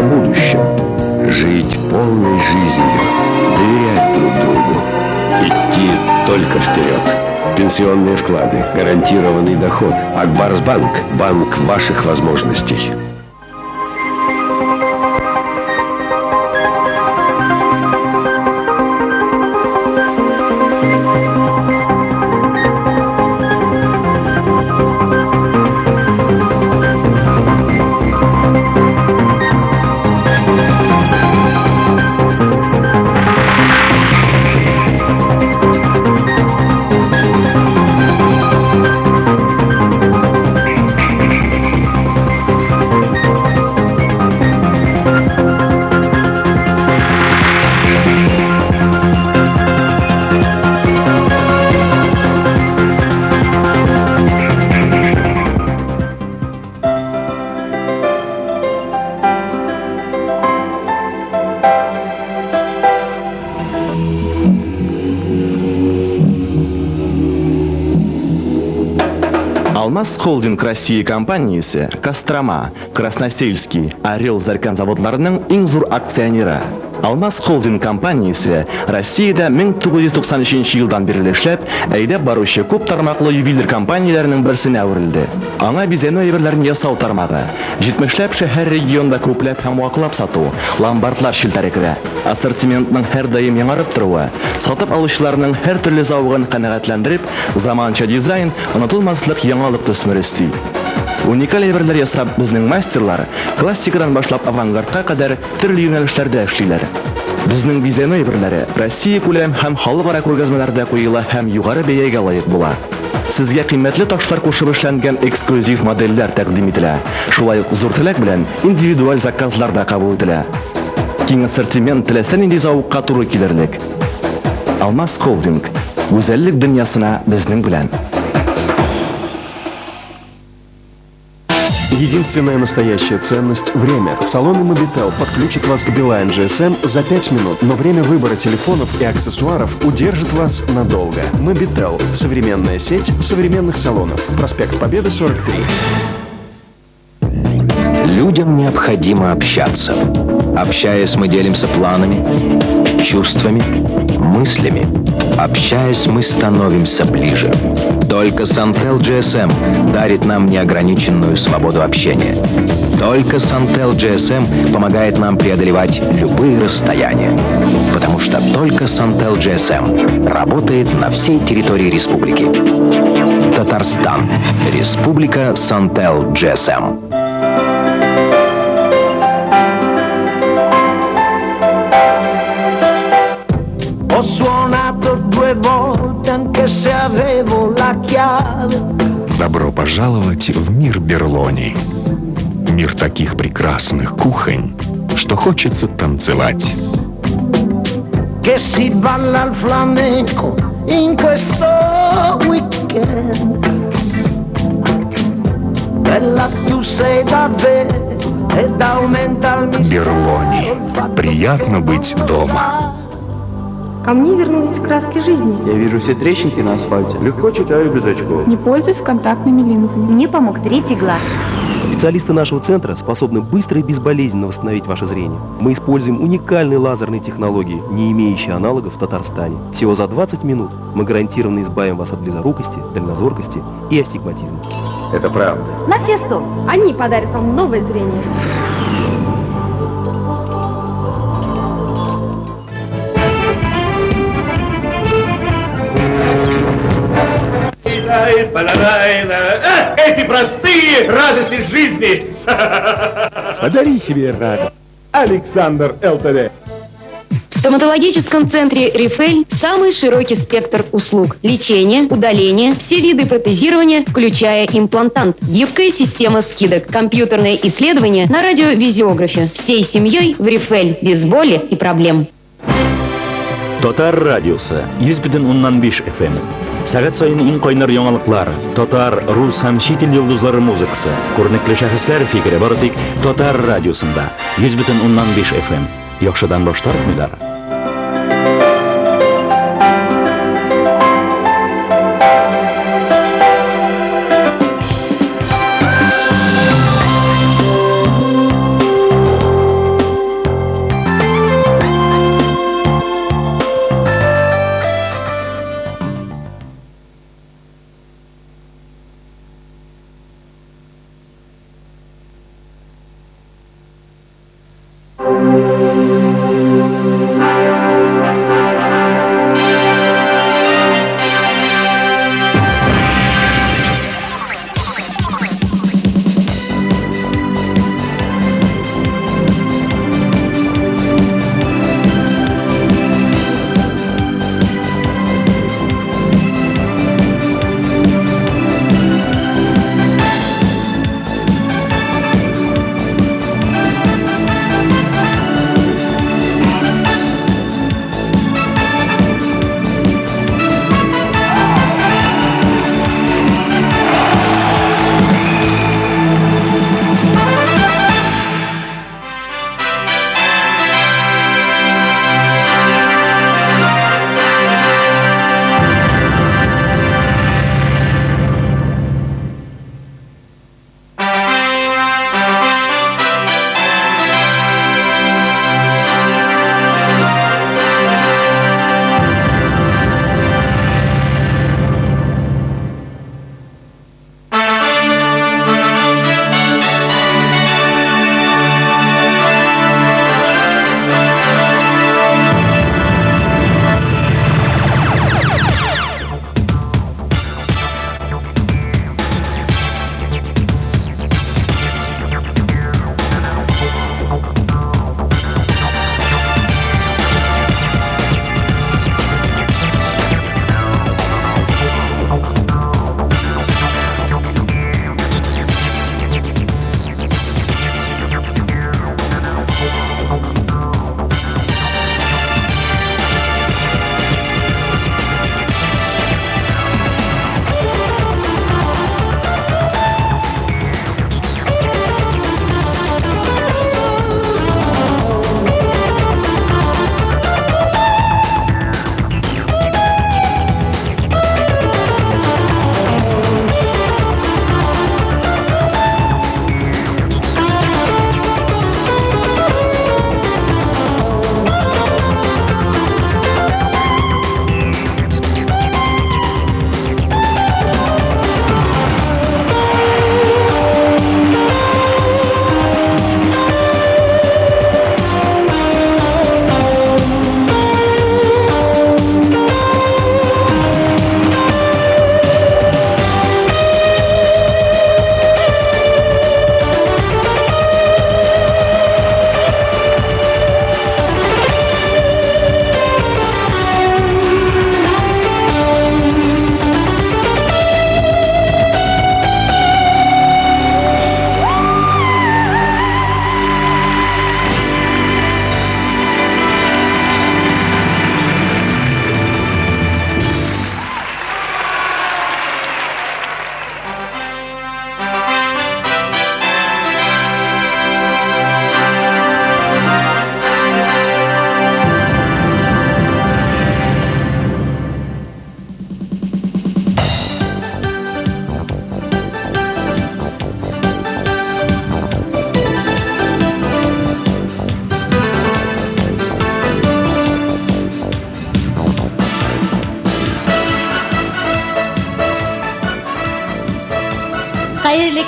будущем. Жить полной жизнью, доверять друг другу, идти только вперед. Пенсионные вклады, гарантированный доход. Акбарсбанк – банк ваших возможностей. Алмаз Холдинг России компаниясы Кострома, Красносельский, Орел Зарькан заводларының иң зур акционері. Алмаз Холдинг компаниясы Россияда 1993 жылдан бері эшләп, әйдәп баручы күп тармаклы ювелир компанияләренең берсенә әверелде. Аңа бизәнү әйберләрен ясау тармагы, 70ләп шәһәр регионда күпләп һәм вакытлап сату, ломбардлар челтәре керә. Ассортиментның һәр даим яңарып торуы, сатып алучыларның һәр төрле зауыгын канәгатьләндереп, заманча дизайн, онытылмаслык яңалык төсмер өсти. Уникаль әйберләр ясап безнең мастерлар классикадан башлап авангардка кадәр төрле юнәлешләрдә эшлиләр. Безнең бизәнү әйберләре Россия күләм һәм халыкара күргәзмәләрдә куела һәм югары бәягә лаек була. Сезгә кыйммәтле ташлар кушып эшләнгән эксклюзив модельләр тәкъдим ителә. Шулай ук зур теләк белән индивидуаль заказлар да кабул ителә. Киң ассортимент теләсә нинди зауыкка туры килерлек. Алмаз Холдинг гүзәллек дөньясына безнең белән. Единственная настоящая ценность – время. Салоны Mobitel подключат вас к Билайн GSM за 5 минут, но время выбора телефонов и аксессуаров удержит вас надолго. Mobitel – современная сеть современных салонов. Проспект Победы, 43. Людям необходимо общаться. Общаясь, мы делимся планами, чувствами, мыслями. Общаясь, мы становимся ближе. Только Suntel GSM дарит нам неограниченную свободу общения. Только Suntel GSM помогает нам преодолевать любые расстояния. Потому что только Suntel GSM работает на всей территории республики. Татарстан. Республика Suntel GSM. Ho suonato 2 volte anche se avevo la chiave. Добро пожаловать в мир Берлони. Мир таких прекрасных кухонь, что хочется танцевать. Che si balla al flamenco in questo weekend. Bella tu sei davvero ed aumenta il mistero. Берлони. Приятно быть дома. Ко мне вернулись краски жизни. Я вижу все трещинки на асфальте. Легко читаю без очков. Не пользуюсь контактными линзами. Мне помог 3-й глаз. Специалисты нашего центра способны быстро и безболезненно восстановить ваше зрение. Мы используем уникальные лазерные технологии, не имеющие аналогов в Татарстане. Всего за 20 минут мы гарантированно избавим вас от близорукости, дальнозоркости и астигматизма. Это правда. На все 100. Они подарят вам новое зрение. Эти простые радости жизни! Подари себе радость. Александр ЛТД. В стоматологическом центре «Рифель» самый широкий спектр услуг. Лечение, удаление, все виды протезирования, включая имплантант. Гибкая система скидок, компьютерное исследование на радиовизиографе. Всей семьей в «Рифель» без боли и проблем. Тотар радиосы 100,5 FM. Сәгать сайын иң кайнар яңалыклар, татар, рус һәм чит ил йолдызлары музыкасы, күренекле шәхесләр фикере бары тик Татар радиосында 100,5 FM. Яхшыдан баш тартмыйлар.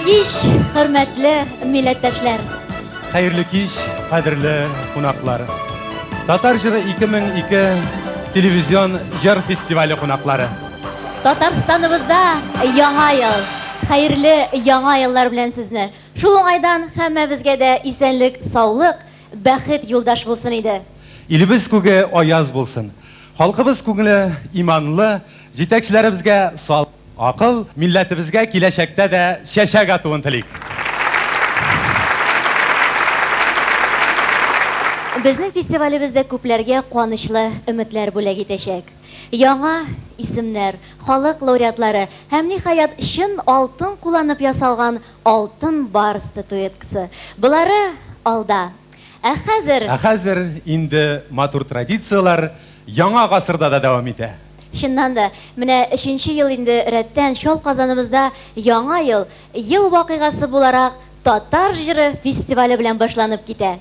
кич, хөрмәтле милләттәшләр. Хәерле кич, кадерле кунаклар. Татар җыры 2002 телевизион җыр фестивале кунаклары. Татарстаныбызда яңа ел. Хәерле яңа еллар белән сезне. Шул уңайдан һәммәбезгә дә исәнлек, саулык, бәхет юлдаш булсын иде. Илебез күге аяз булсын. Халкыбыз күңеле иманлы, җитәкчеләребезгә сал акыл, милләтебезгә киләчәктә дә чәчәк атуын телик. Безнең фестивалебездә күпләргә куанычлы өметләр бүләк итәчәк. Яңа исемнәр, халык лауреатлары һәм ниһаять чын алтын кулланып ясалган алтын бар статуэткасы. Булары алда. Ә хәзер инде матур традициялар яңа гасырда да дәвам итә. Чыннан да, менә 3нче ел инде рәттән Чал Казаныбызда яңа ел вакыйгасы буларак Татар җыры фестивале белән башланып китә.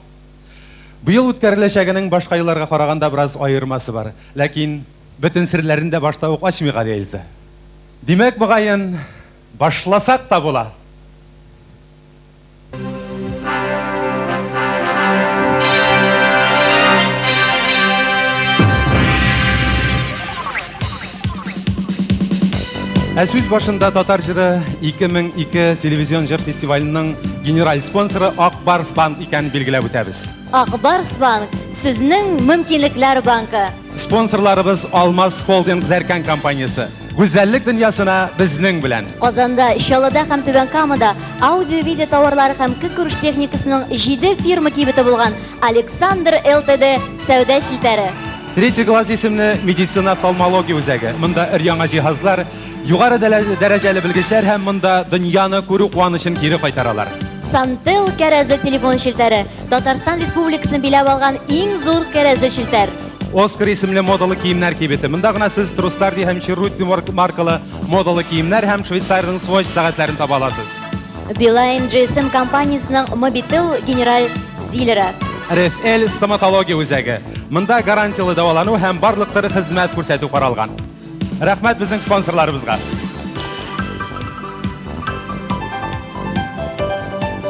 Быел үткәреләчәгенең башка елларга караганда бераз аермасы бар. Ләкин бөтен серләрен дә башта ук ачмыйга Эльза. Димәк, мөгаен башласак та була. Сүз башында Татар җыры 2002 телевизион җыр фестиваленең генераль спонсоры Ак Барс банк икәнен билгеләп үтәбез. Ак Барс банк сезнең мөмкинлекләр банкы. Спонсорларыбыз Алмаз Холдинг Зәркән компаниясе. Гүзәллек дөньясына безнең белән. Казанда, Чаллыда һәм Түбән Камада аудио-видео товарлары һәм күреш техникасының 7 фирма кибете булган Александр ЛТД сәүдә шелтәре. Третий класс исемле медицина офтальмология үзәге. Монда өр-яңа җиһазлар, югары дәрәҗәле белгечләр һәм монда дөньяны күрү куанычын кире кайтаралар. Сантел кәрәзле телефон шелтәре. Татарстан Республикасын биләп алган иң зур кәрәзле шелтәр. Оскар исемле модалы киемнәр кибете. Монда гына сез Трустарди һәм Черрути маркалы модалы киемнәр һәм Швейцарияның Swatch сәгатьләрен таба аласыз. Билайн GSM компаниясының Mobitel генераль дилеры. RFL стоматология үзәге. Монда гарантиялы дәвалану һәм барлык төр хезмәт күрсәтү каралган. Рәхмәт безнең спонсорларыбызга.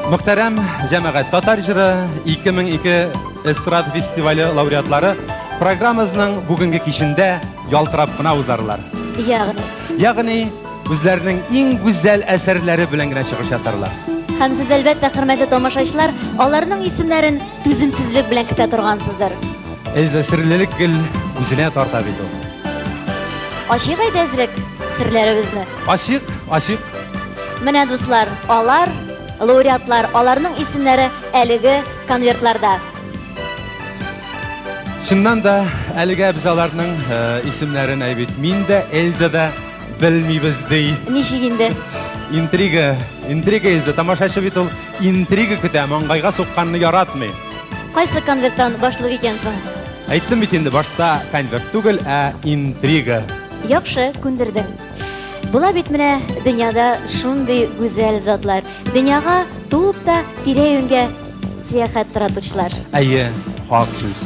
Мөхтәрәм җәмәгать, Татар җыры 2002 эстрада фестивале лауреатлары программабызның бүгенге кичендә ялтырап кына узарлар. Ягъни үзләренең иң гүзәл әсәрләре белән генә чыгыш ясарлар. Һәм сез әлбәттә, хөрмәтле тамашачылар, аларның исемнәрен түземсезлек белән көтә торгансыздыр. Эльза, серлелек гел үзенә тарта бит ул. Ачык әйдәзрек серләребезне. Ачык. Менә дуслар, алар лауреатлар, аларның исемнәре әлеге конвертларда. Шуннан да әлегә без аларның исемнәрен әйбит. Мин дә, Эльза да белмибез ди. Ничек инде? Интрига Эльза, тамашачы бит ул интрига көтә, маңгайга сукканны яратмый. Кайсы конверттан башлык икәнсең? Әйттем бит инде, башта конверт түгел, ә интрига. Яхшы, күндердең. Була бит менә дөньяда шундый гүзәл затлар. Дөньяга туып та тирә-юньгә сәяхәт таратучылар. Әйе, хак сүз.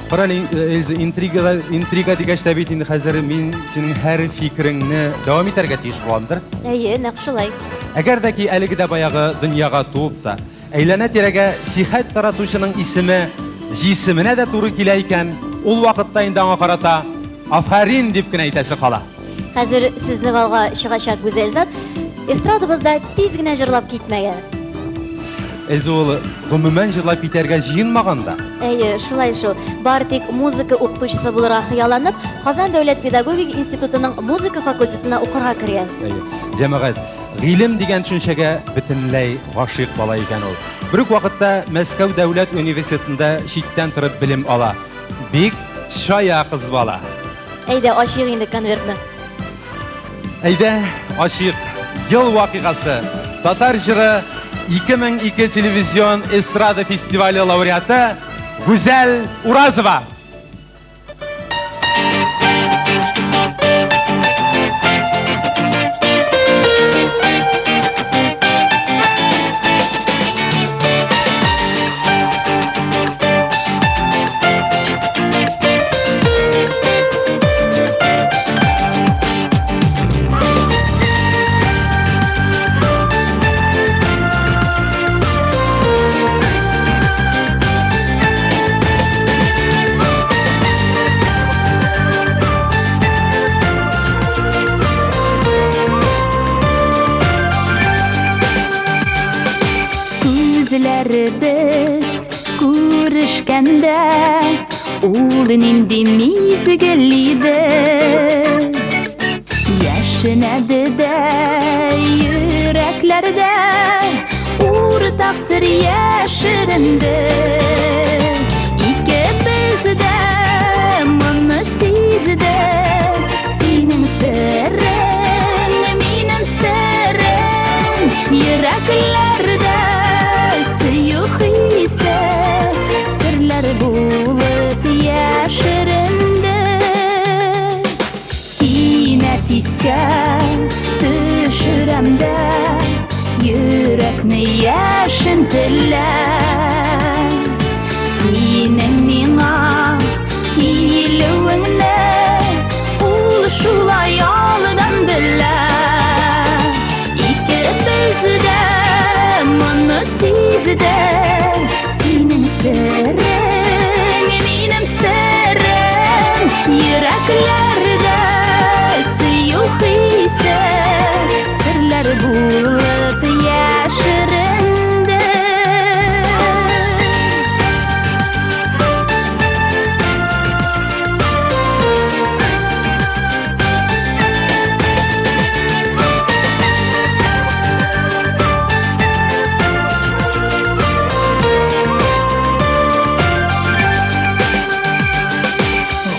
Карале, Эльза, интрига дигәч тә бит инде хәзер мин синең һәр фикереңне дәвам итәргә тиеш буламдыр. Әйе, нәкъ шулай. Әгәр дә ки әлеге дә баягы дөньяга туып та, әйләнә тирәгә сихәт таратучының исеме җисеменә дә туры килә икән, ул вакытта инде аңа карата афарин дип кенә әйтәсе кала. Хәзер сезнең алга чыгачак гүзәл зат эстрадабызда тиз генә җырлап китмәгән. Эльза, ул гомумән җырлап китәргә җыенмаганда. Әйе, шулай шул. Бар тик музыка укытучысы булырга хыялланып, Казан дәүләт педагогик институтының музыка факультетына укырга кергән. Җәмәгать, гыйлем дигән төшенчәгә бөтенләй гашыйк бала икән ул. Бер вакытта Мәскәү дәүләт университетында читтән торып белем ала. Бик шая кыз бала. Әйдә, ачык инде конвертны. Әйдә, ачык. Ел вакыйгасы. Татар җыры 2002 телевизион эстрада фестивале лауреаты Гүзәл Уразова. biz көрішкенде ул нинди мизгеллиде яшенәде дә йөрәкләрдә уртак сер яшеренде икебез дә моны сизде синең серең минем серең йөрәкләрдә сөю хисе серләр булып яшеренде кинәт искә төшерәм дә йөрәкне яшентеләр синең миңа килүеңне ул шулай алдан белә икебез дә моны сизде синең серең минем серең йөрәкләрдә сөю хисе серләр булып яшеренде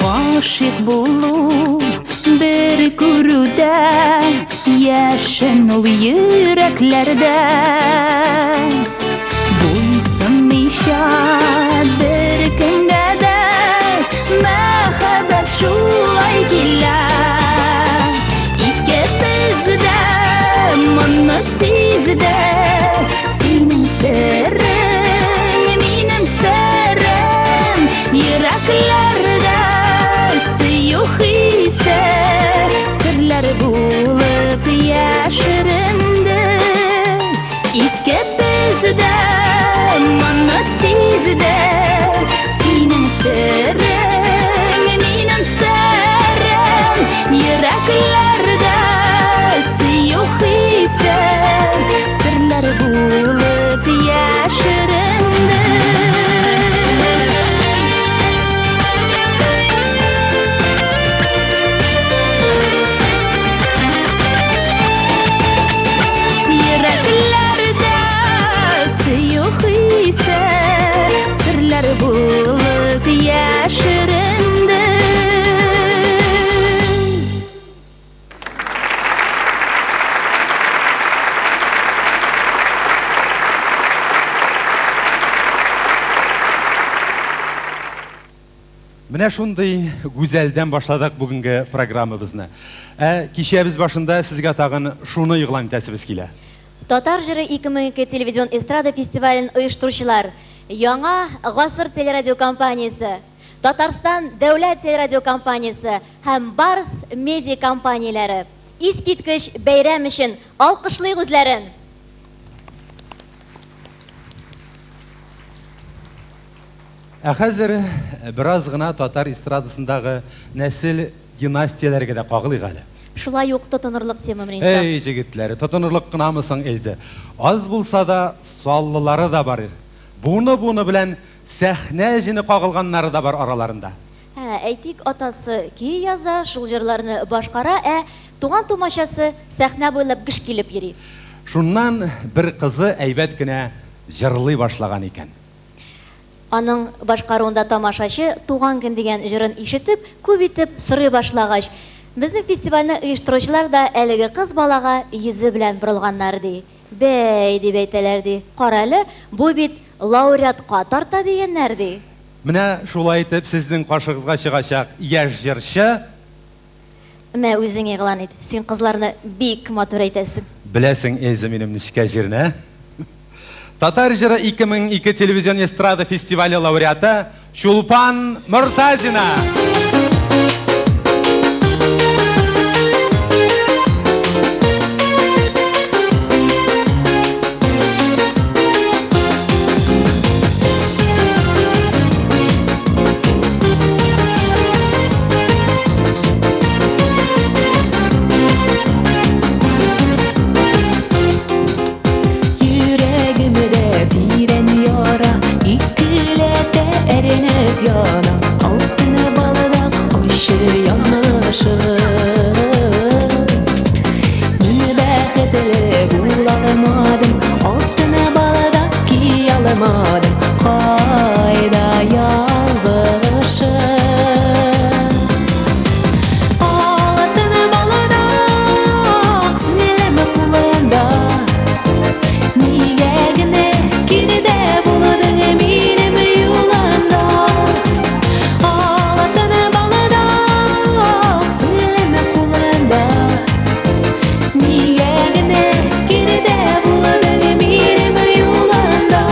Гашык булу бер күрүдә яшен ул йөрәкләрдә буйсынмыйча бер кемгә дә мәхәббәт шулай килә икебез дә моны сизде синең серең минем серең йөрәкләрдә сөю хисе серләр булып яшеренде икебез дә моны сизде синең серең минем серең йөрәкләрдә сөю хисе серләр булып яшеренде серләр булып яшеренде Менә шундый гүзәлдән башладык бүгенге программабызны. Кичәбез башында сезгә тагын шуны игълан итәсебез килә. Татар җыры 2002 телевизион эстрада фестивален оештыручылар Яңа Гасыр телерадиокомпаниясе, Татарстан дәүләт телерадиокомпаниясе һәм Барс медиа компанияләре искиткеч бәйрәм өчен алкышлый үзләрен. Хәзер бераз гына татар эстрадасындагы нәсел династияләргә дә кагылыйк әле. Шулай ук тотынырлык тема менән. Эй, җегетләр, тотынырлык кынамы соң Эльза? Аз булса да саллылары да бар. Буны белән сәхнә җине кагылганнары да бар араларында. Әйтик, атасы ки яза, шул җырларны башкара, туган тумачасы сәхнә буйлап гыш килеп йөри. Шуннан бер кызы әйбәт кенә җырлый башлаган икән. Аның башкаруында тамашачы туган көн дигән җырын ишетеп, күп итеп сорый башлагач, безнең фестивальне оештыручылар да әлеге кыз балага йөзе белән борылганнар ди. Бәй дип әйтәләр ди. Кара әле, бу бит лауреатка тарта дигәннәр ди. Менә шулай итеп сезнең каршыгызга чыгачак яшь җырчы. Мә үзең игълан ит. Син кызларны бик матур әйтәсең. Беләсең, Эльза, минем ничкә җирне? Татар җыры 2002 телевизион эстрада фестивале лауреаты Чулпан Мортазина. yana altın balıdak oşu yanışı Niye bəxtli bulamadım altın balıdak ki alamadım Qayda yağışı Altın balıdak sinirleme kulağında Niye gine geride buladın eminim yolanda Altın balıdak sinirleme kulağında Niye gine geride buladın eminim yolanda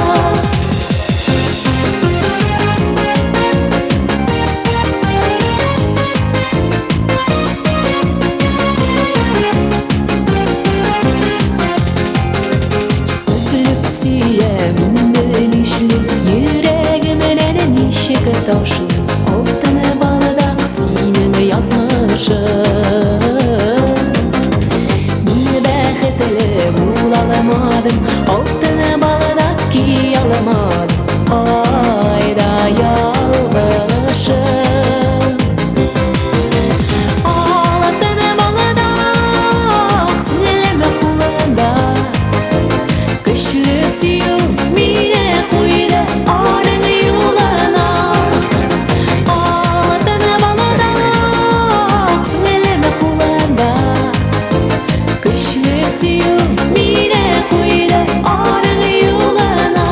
Üzülüp siyemin işli yüreğimin nişik taşı altın balıdak sinimi yazmışım Niye bəxtli bulamadım altın balıdak ki alamadım Ayda yalmışım Altın balıdak sinirleme kulağında Kışlı siyum mine kuyla arın yolana Altın balıdak sinirleme kulağında Kışlı siyum mine kuyla arın yolana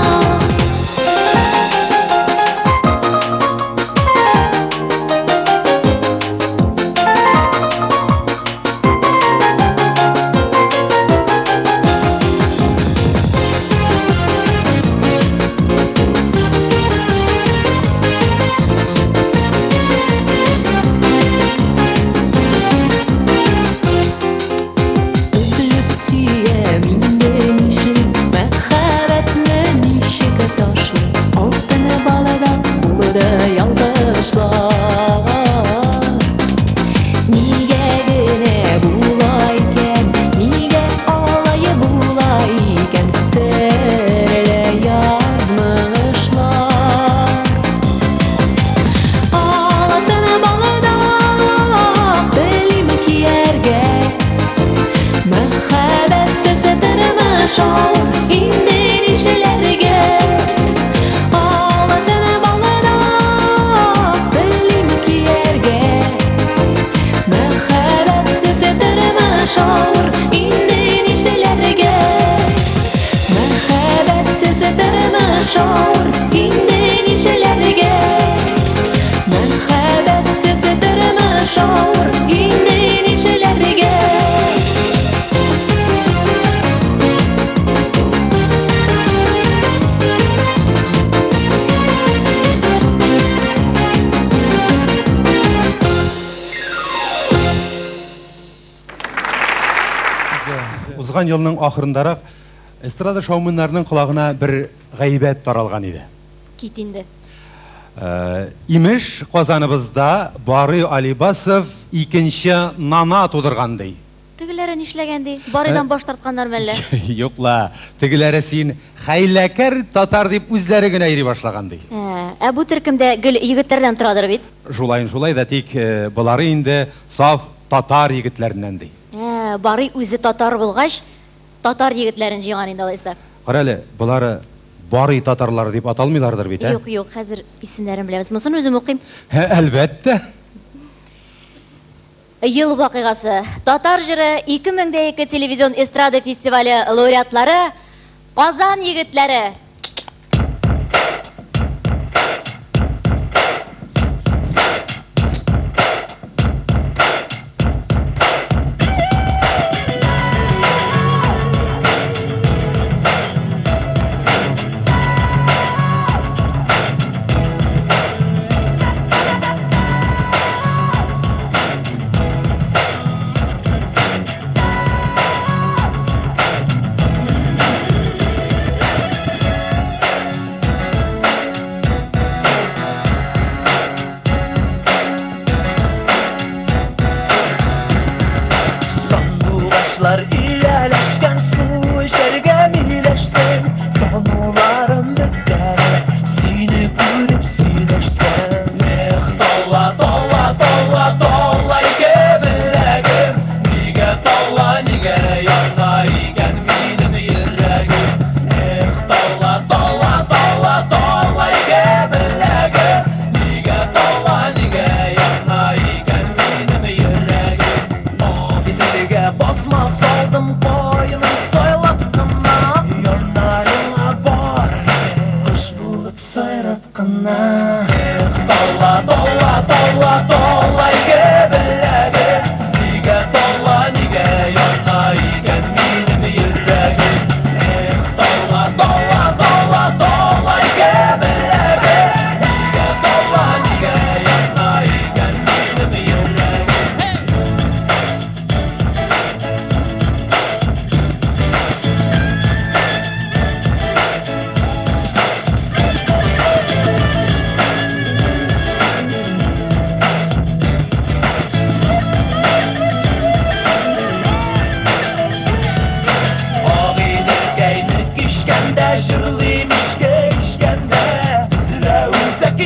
Üzülüp siyemin işi Məxəbətlə nişik taşı Altın balıdak buluda yaldaşlar Niye gene bulayken Niye alayı bulayken Terele yazmışlar Altın balıdak belim ki yerge Məxəbətdə sətərmə şal İndən işlərgə Altın balıdak belim ki yerge Məxəbətdə sətərmə şal İndən işlərgə Məxəbətdə sətərmə şal İndən işlərgə Məxəbətdə sətərmə şal İndən işlərgə Узган елның ахырындарак эстрада шоуменнарының колагына бер гайбәт таралган иде. Кит инде. Имеш Казаныбызда Барый Алибасов икенче нана тудырган ди. Тегеләре нишләгән ди? Барыйдан баш тартканнар мәллә. Юкла, тегеләре син хәйләкәр татар дип үзләре генә йөри башлаган ди. Бу төркемдә гел егетләрдән торадыр бит. Шулай да тик булары инде саф татар егетләреннән ди. Барый үзе татар булгач, татар егетләрен җыйган инде алайса. Карале, булары Барый татарлар дип аталмыйлардыр бит, Юк, хәзер исемнәрен беләбез. Мосын үзем укыйм. Әлбәттә. Ел вакыйгасы. Татар җыры 2002 телевизион эстрада фестивале лауреатлары Казан егетләре. Kına Dolla dolla dolla dolla ige bellege Nige dolla nige yana igen benim yüreğim Dolla dolla dolla dolla ige bellege Nige dolla nige yana igen benim yüreğim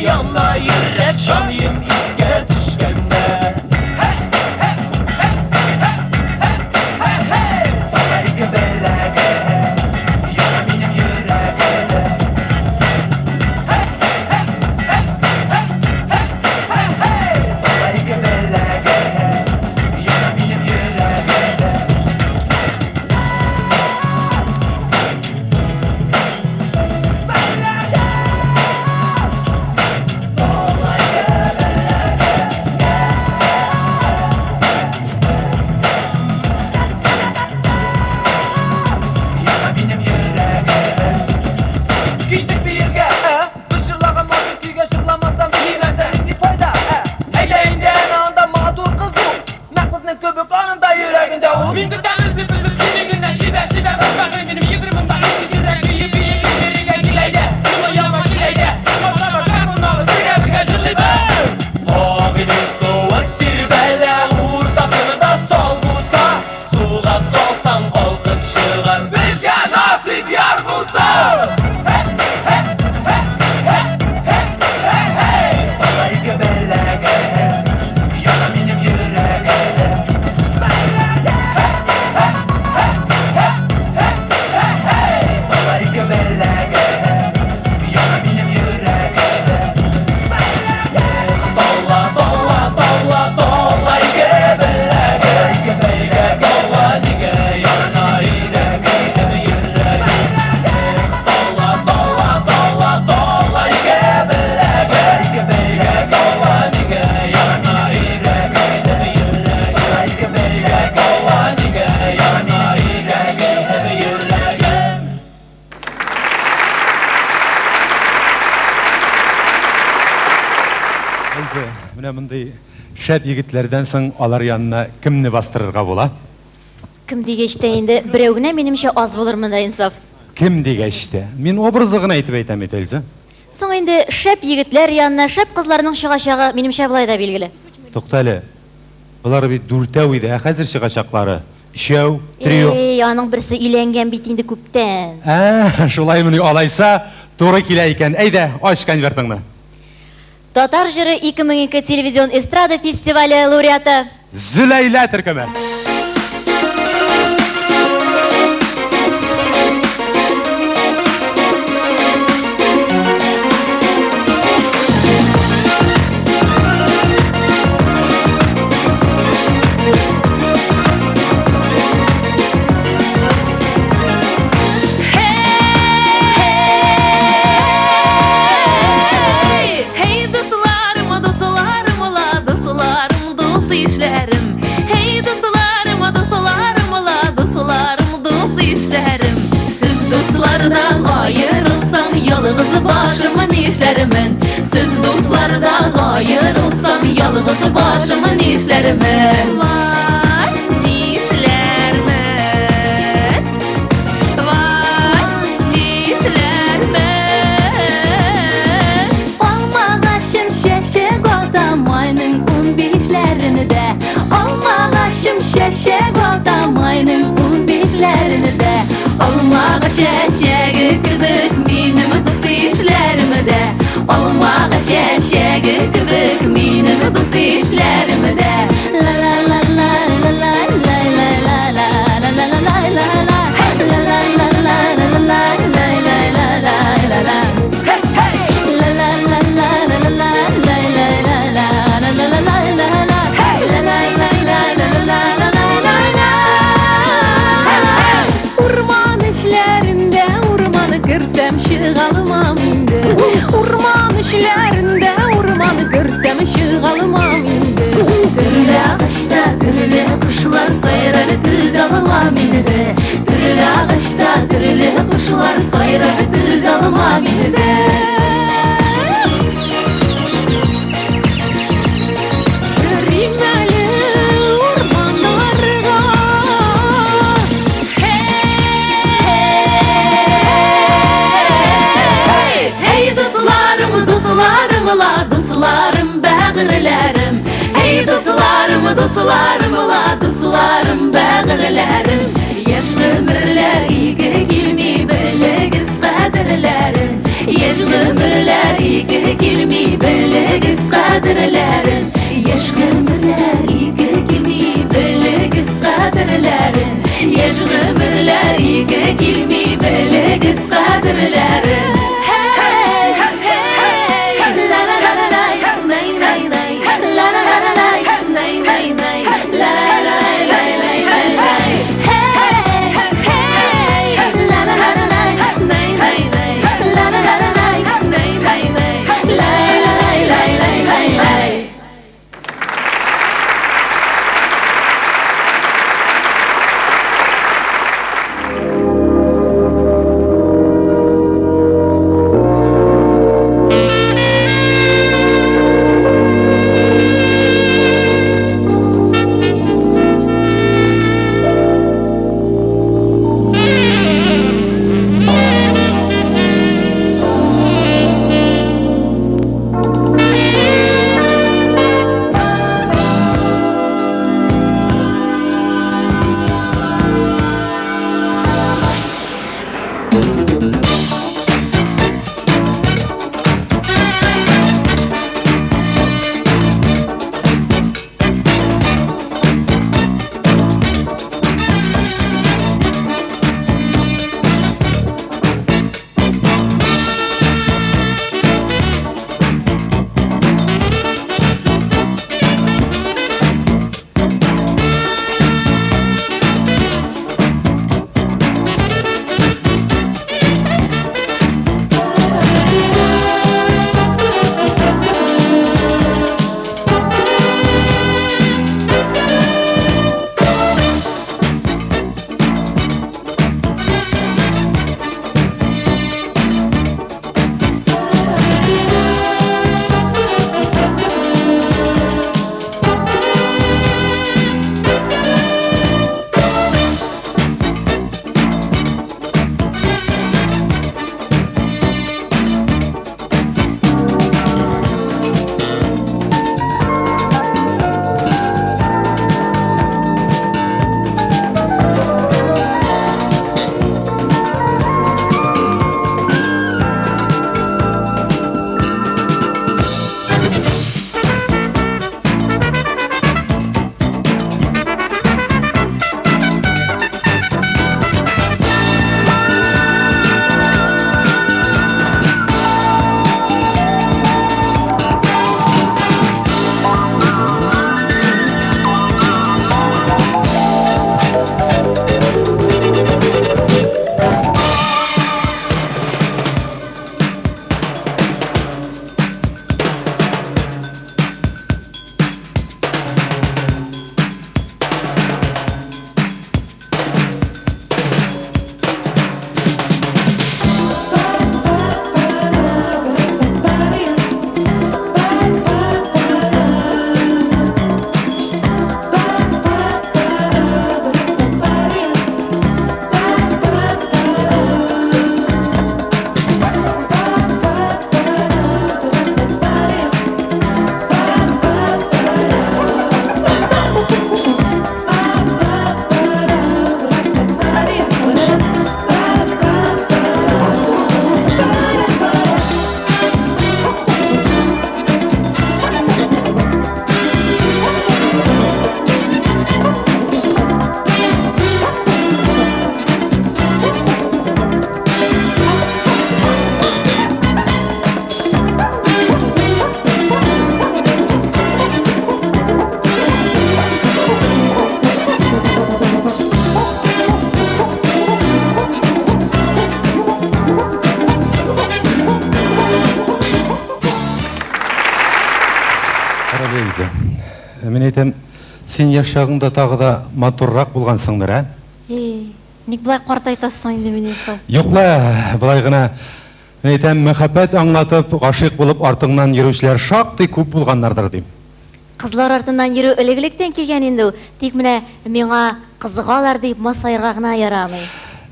Yanına yürek şanıyım izge düşkende Hey hey hey hey hey hey hey Balayke belege yana benim yüreğe Hey hey hey hey hey hey hey Balayke belege yana benim yüreğe Шәп егетләрдән соң алар янына кемне бастырырга була? Кем дигәчтә инде берәү генә минемчә аз булырмы да инсаф. Кем дигәчтә? Мин образы гына әйтеп әйтәм бит Эльза. Соң инде шәп егетләр янына шәп кызларның чыгачагы минемчә булай да билгеле. Туктале. Булар бит дүртәү иде, хәзер чыгачаклары. Өчәү, трио. Аның берсе өйләнгән бит инде күптән. Шулаймыни алайса, туры килә икән. Әйдә, ач конвертыңны. Татар җыры 2002 телевизион эстрада фестивале лауреаты Зөләйлә Төркеме. Ayrılsam yalnız başımın işlerimin Siz dostlardan ayrılsam yalnız başımın işlerimin Vay işlerimin Vay işlerimin Olmağaşım şeşek ortamayının 15'lerini de Olmağaşım şeşek ortamayının 15'lerini de Olmağa şeşeği kıbık benim dus işlerimi de Olmağa şeşeği kıbık benim dus işlerimi de La la la la la la la la la la la la la la la la La la la la la la la la la la la la La la la la la la la la la la la la la Urman işlerinde urmanı kırsam şığalmam indi Urman көңілді Римнәлі ормандарға Hey dostlarım, dostlarımla, dostlarım, bəğirlərim Hey dostlarım, dostlarımla, dostlarım, bəğirlərim Yaş ömürlər iki kilmi birligiz qadirlərin Yaş ömürlər iki kilmi birligiz qadirlərin Yaş ömürlər iki kilmi birligiz qadirlərin Yaş ömürlər iki kilmi birligiz qadirlərin Лейза, мен айтам, сен яшағыңда тағы да матуррақ болғансыңдар, ә? Ник былай қартайтасың инде менен сол? Жоқла, былай ғана Әйтәм, мәхәббәт аңлатып, гашыйк булып артыңнан йөрүчеләр шактый күп булганнардыр дим. Кызлар артыннан йөрү элек-электән килгән инде ул. Тик менә миңа кызыгалар дип масайырга гына ярамый.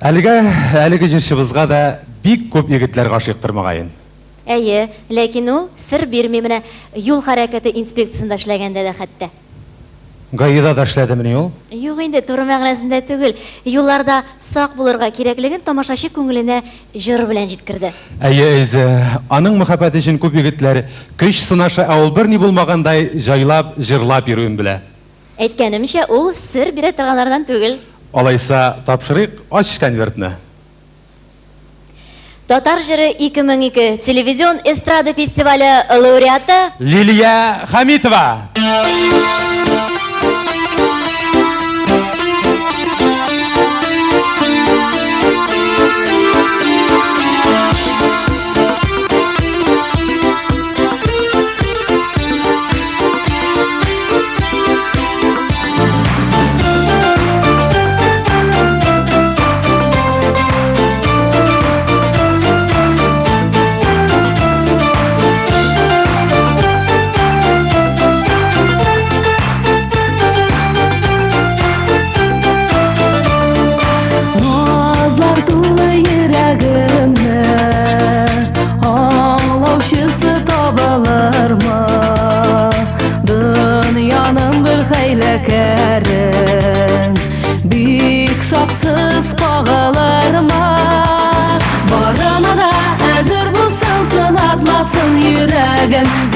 Әлеге җырчыбызга да бик күп егетләр гашыйктыр мөгаен. Әйе, ләкин ул сер бирми менә юл хәрәкәте инспекциясендә эшләгәндә дә хәтта. Гаида да эшләдемени ул? Юк инде, туры мәгънәсендә түгел. Юлларда сак булырга кирәклеген тамашачы күңеленә җыр белән җиткерде. Әйе, Эльза, аның мәхәббәте өчен күп егетләр көч сынашы, ә ул берни булмагандай җайлап, җырлап йөрүен белә. Әйткәнемчә, ул сер бирә торганнардан түгел. Алайса, тапшырыйк, ач конвертны. Татар җыры 2002 телевизион эстрада фестивале лауреаты Лилия Хамитова.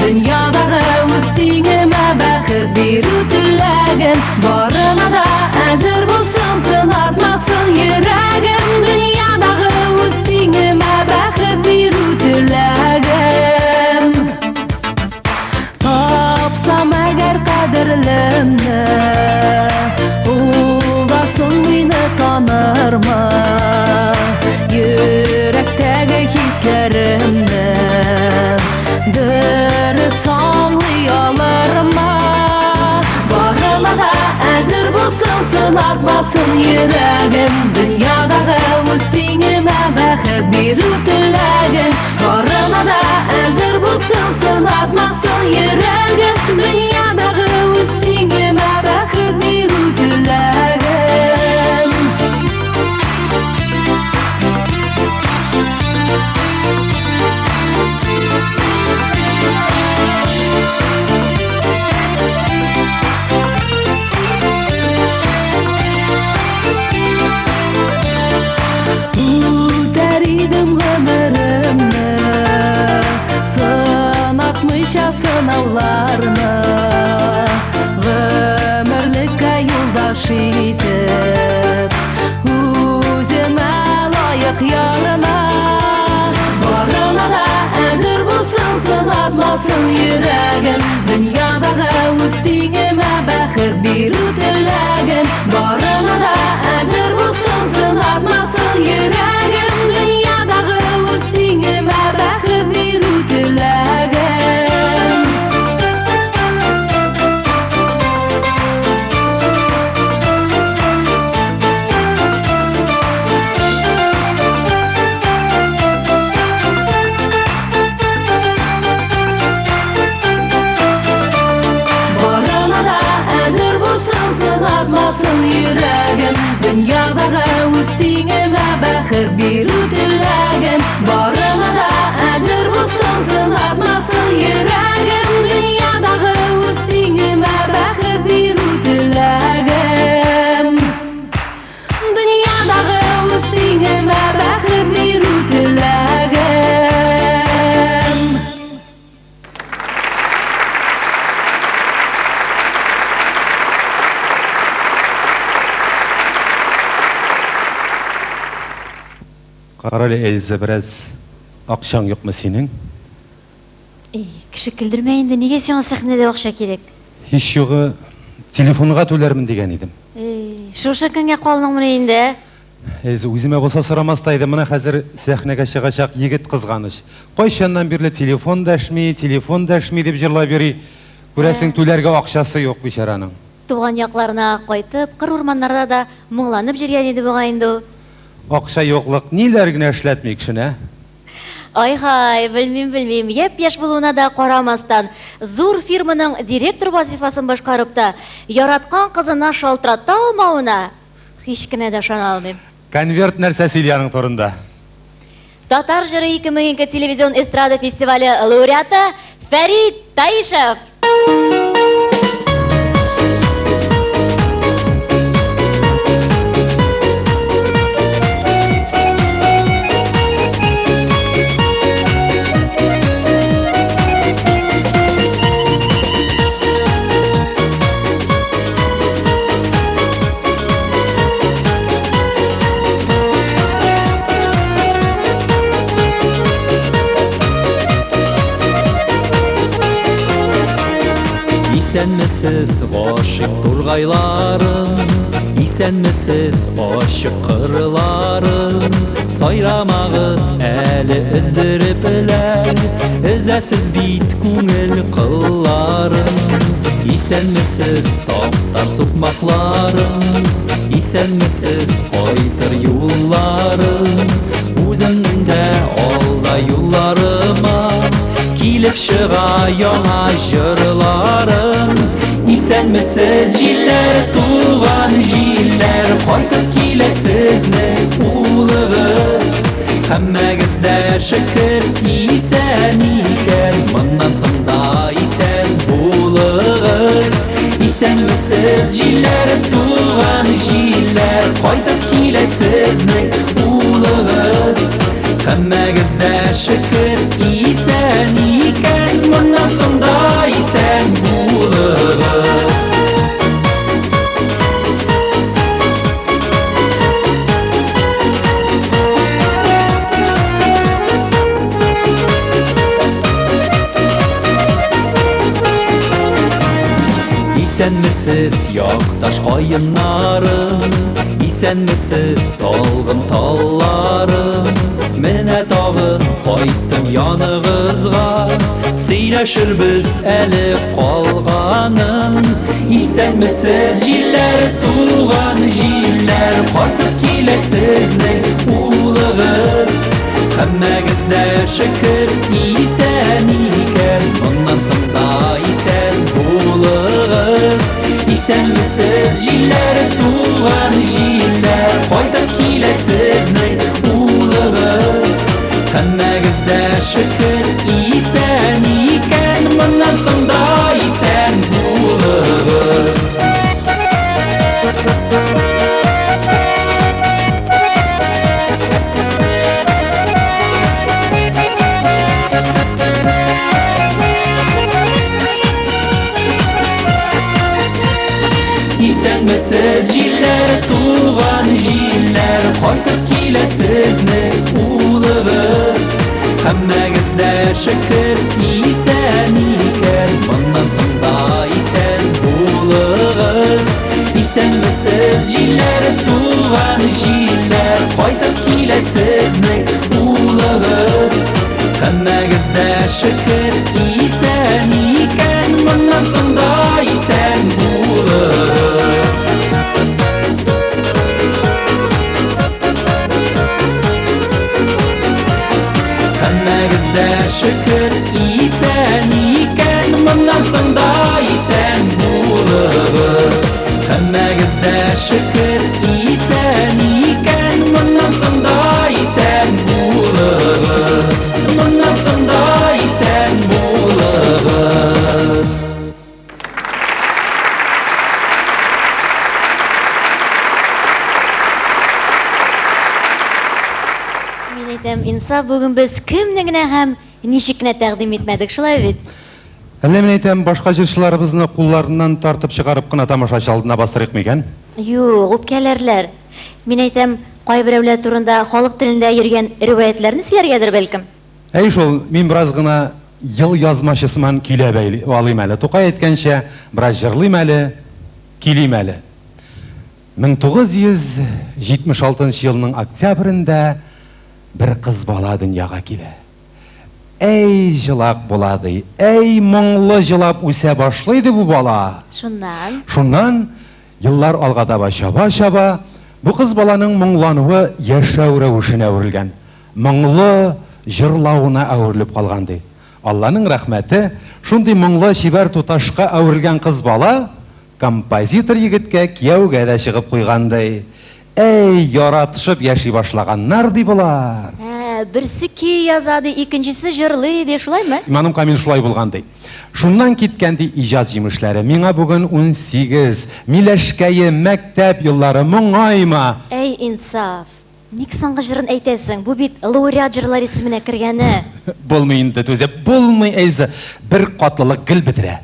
Dünyada üstüngeme bəxit biru tüləgim Barına da əzir bulsun sınatmasın yüreğim Dünyada üstüngeme bəxit biru tüləgim Tapsam əgər qədirlimni Uldasın məni tanırma Yürektəgi hislərimni Dürüst anlayalarıma Barına da əzir bulsun sınatmasın yüreğim Dünyada üstüngeme bəxit biru tüləgim Barına da əzir bulsun sınatmasın yüreğim Dünyada üstüngeme bəxit biru tüləgim Sınavlarına Ömürlükə yoldaş itib Üzümə layıq yarına Barına da əzir bulsun sınatmasın yüreğim Dünyada üstüngeme bəxit biru tüləgim Barına da əzir bulsun sınatmasın yüreğim Dünyada üstüngeme bəxit biru tüləgim Dünyada üstüngeme bəxit biru tüləgim Barına da əzir bulsun sınatmasın yüreğim Dünyada üstüngeme bəxit biru tüləgim Dünyada üstüngeme bəxit biru tüləgim Карале, Эльза, бераз акчаң юкмы синең? Кеше көлдермә инде, нигә сиңа сәхнәдә акча кирәк? Һич югы, телефонга түләрмен дигән идем. Шушы көнгә калдыңмы инде? Эльза, үземә булса сорамаста идем, менә хәзер сәхнәгә чыгачак егет кызганыч. Кайчаннан бирле телефон дәшми дип җырлап йөри. Күрәсең, түләргә акчасы юк бичараның. Туган якларына кайтып, кыр урманнарда да моңланып җиргән иде бугай инде ул. Акча юклык ниләр генә эшләтми кешене? Ай-хай, белмим, яп-яш булуына да карамастан, зур фирманың директор вазифасын башкарып та, яраткан кызына шалтырата алмауына һич кенә дә ышана алмыйм. Конверт нәрсә Сильяның турында? Татар җыры 2002 телевизион эстрада фестивале лауреаты Фәрит Таишев. Исәнмесез гашык тургайларым, исәнмесез ашык кырларым, сайрамагыз әле өздерепеләр, өзәсез бит күңел кылларым. Исәнмесез таптар сукмакларым, исәнмесез кайтыр юлларым, үзеңнең дә алда юлларыма килеп чыга яңа җырларым. Исәнмесез җилләр, туган җилләр, кайтып киләсезне улыгыз. Һәммәгез дә шөкер исән икән, моннан соң да исән булыгыз. Исәнмесез җилләр, туган җилләр, кайтып киләсезне улыгыз. Һәммәгез дә шөкер исән икән, моннан соң да исән булыгыз. Исәнмесез якташ каеннарым, исәнмесез талгын талларым, менә тагын кайттым яныгызга, сөйләшербез әле калганын. Исәнмесез җилләр, туган җилләр, кайтып киләсезне улыгыз. Һәммәгез дә шөкер исән икән, моннан соң да исән булыгыз. Исәнмесез җилләр, туган җилләр, кайтып киләсезне улыгыз. Һәммәгез дә шөкер исән икән, моннан соң да исән булыгыз. Исәнмесез җилләр, туган җилләр, кайтып киләсезне улыгыз. Һәммәгез дә шөкер исән икән, моннан соң да исән булыгыз. Исәнмесез җилләр, туган җилләр, кайтып киләсезне улыгыз. Һәммәгез дә шөкер исән икән, моннан соң да исән булыгыз. Һәммәгез дә шөкер исән икән, моннан соң да исән булыгыз. Һәммәгез дә шөкер исән икән, моннан соң да исән булыгыз. Моннан соң да исән булыгыз. Мин әйтәм, инсаф, бүген без кемне генә һәм ничек кенә тәкъдим итмәдек, шулай бит? Әллә мен әйтәм, башка җырчыларыбызны кулларыннан тартып чыгарып кына тамашачы алдына бастырыйк микән? Юк, үпкәләрләр. Мин әйтәм, кайберәүләр турында халык телендә йөргән риваятларны сөйләргәдер бәлкем. Әй шул, мин бераз гына ел язмачысыман көйләп алыйм әле. Тукай әйткәнчә, бераз җырлыйм әле, килим әле. 1976 елның октябрендә бер кыз бала дөньяга килә. Әй җылак булады, әй моңлы җылап үсә башлайды бу бала. Шуннан еллар алга таба чаба, бу кыз баланың моңлануы яшәү рәвешенә үрелгән. Моңлы, жырлауына әверіліп қалғандай. Алланың рәхмәте, шундый моңлы шибәр туташка әверелгән кыз бала композитор егеткә кияүгә дә чыгып куйгандай. Эй, яратышып яши башлаганнар ди булар. Берсе ки язады, икенчесе җырлый ди, шулаймы? Иманым Камил шулай булгандай. Шуннан киткән ди иҗат җимешләре. Миңа бүген 18, миләшкәе мәктәп еллары моңайма. Эй, инсаф. Ник соңгы җырын әйтәсең? Бу бит лауреат җырлар исеменә кергәне. Булмый инде түзеп, булмый Эльза. Бер катлылык гел бетерә.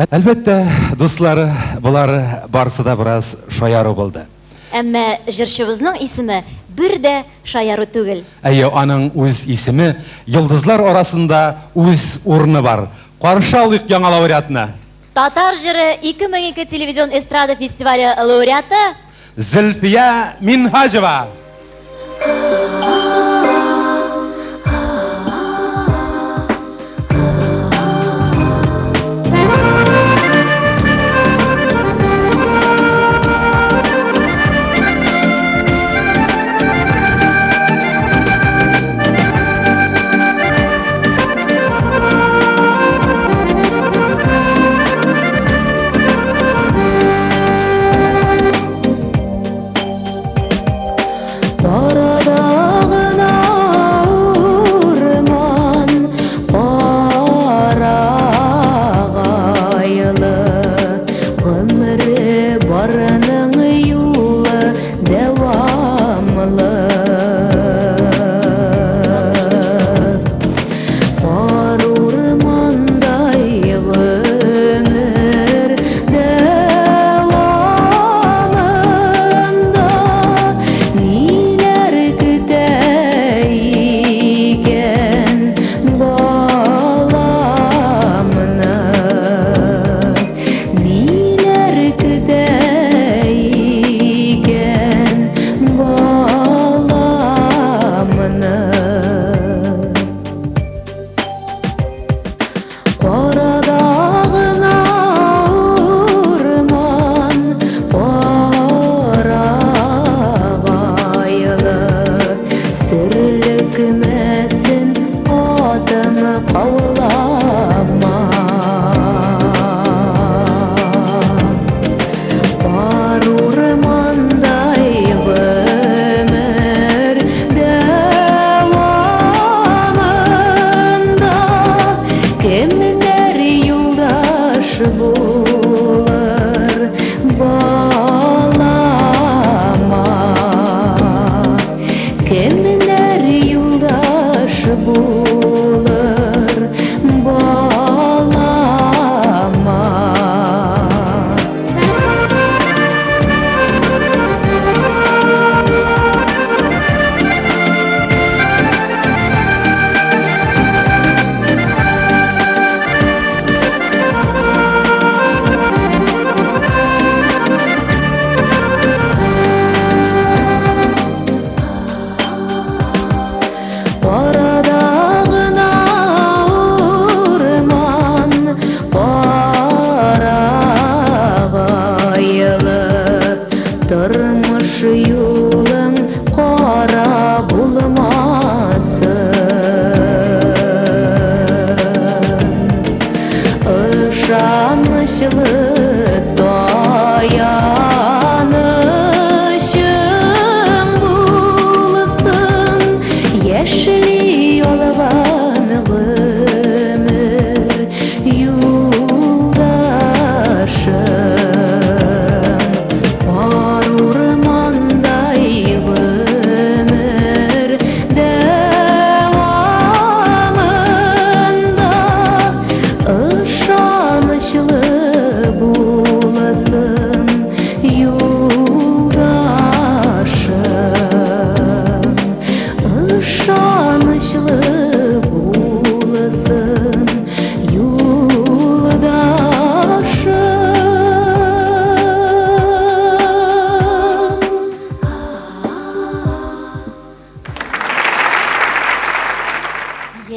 Әлбәттә, дуслары, булар барсы да бераз шаяру булды. Әмма җырчыбызның исеме бер дә шаяру түгел. Әйе, аның үз исеме, йолдызлар арасында үз урыны бар. Каршы алыйк яңа лауреатны. Татар җыры 2002 телевизион эстрада фестивале лауреаты Зөлфия Минхажева.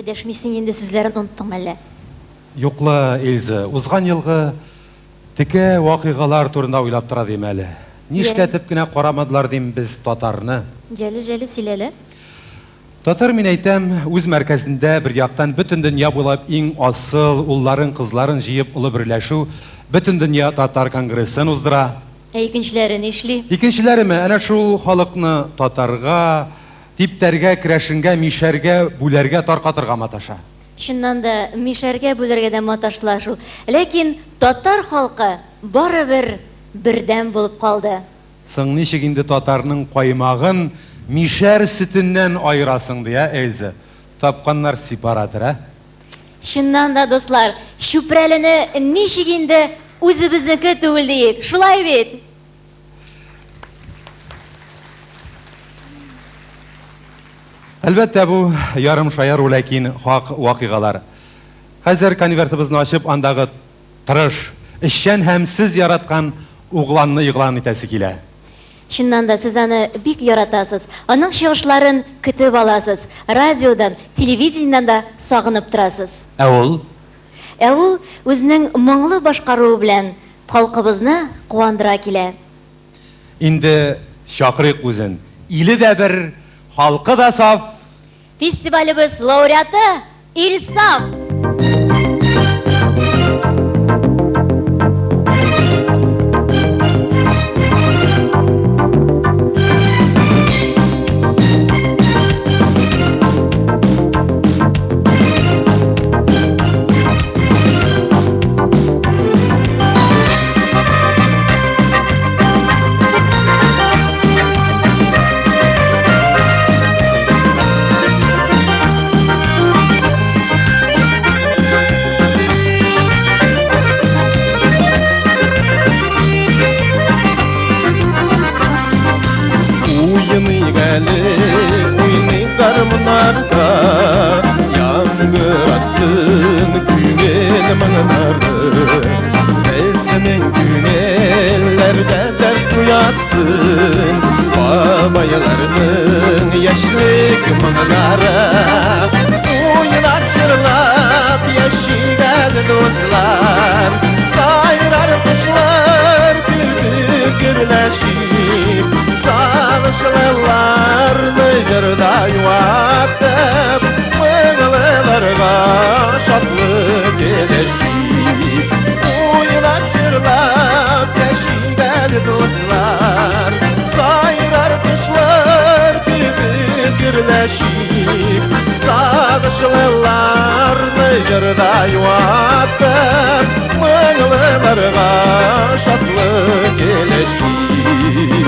Дәшмисең инде сүзләрен оныттың әллә? Юклы, Эльза, узган елгы теге вакыйгалар турында уйлап тора дим әле. Нишләтеп кенә карамадылар дим без татарны? Җәле сөйләле. Татар мин әйтәм, үз мәркәзендә бер яктан бөтен дөнья буйлап иң асыл улларын, кызларын җыеп улы берләшү, бөтен дөнья татар конгрессын уздыра. Икенчеләре нишли? Икенчеләре әнә шул халыкны татарга, типтәргә, керәшенгә, мишәргә, бүләргә таркатырга маташа. Чыннан да мишәргә бүләргә дә маташлашу. Ләкин татар халкы барыбер бердәм булып калды. Соң ничек инде татарның каймагын мишәр сөтеннән айырасың дия, Эльза. Тапканнар сепаратор, Чыннан да, дуслар, чүпрәлене ничек инде үзебезнеке түгел диек. Шулай бит? Әлбәттә, бу ярым шаяр, ләкин хак вакыйгалар. Хәзер конвертыбызны ачып, андагы тырыш, эшчән һәм сез яраткан угланны игълан итәсе килә. Чыннан да сез аны бик яратасыз. Аның чыгышларын көтеп аласыз. Радиодан, телевидениедан да сагынып торасыз. Ә ул үзенең моңлы башкаруы белән халкыбызны куандыра килә. инде чакырык үзен. Иле дә бер, халкы да саф. Фестивалебыз лауреаты Ильсаф. Babayalarının yaşlık mağlara Uyular çırlap yaşıgan dostlar Sayrar kuşlar gürleşip Sağışlarlarını yırda yuvaktım Mığlılarga şatlık eleşip Uyular çırlap yaşıgan dostlar Sayrar kuşlar gürleşip Sağışlarlarını yırda yuvaktım Mığlılarga şatlık eleşip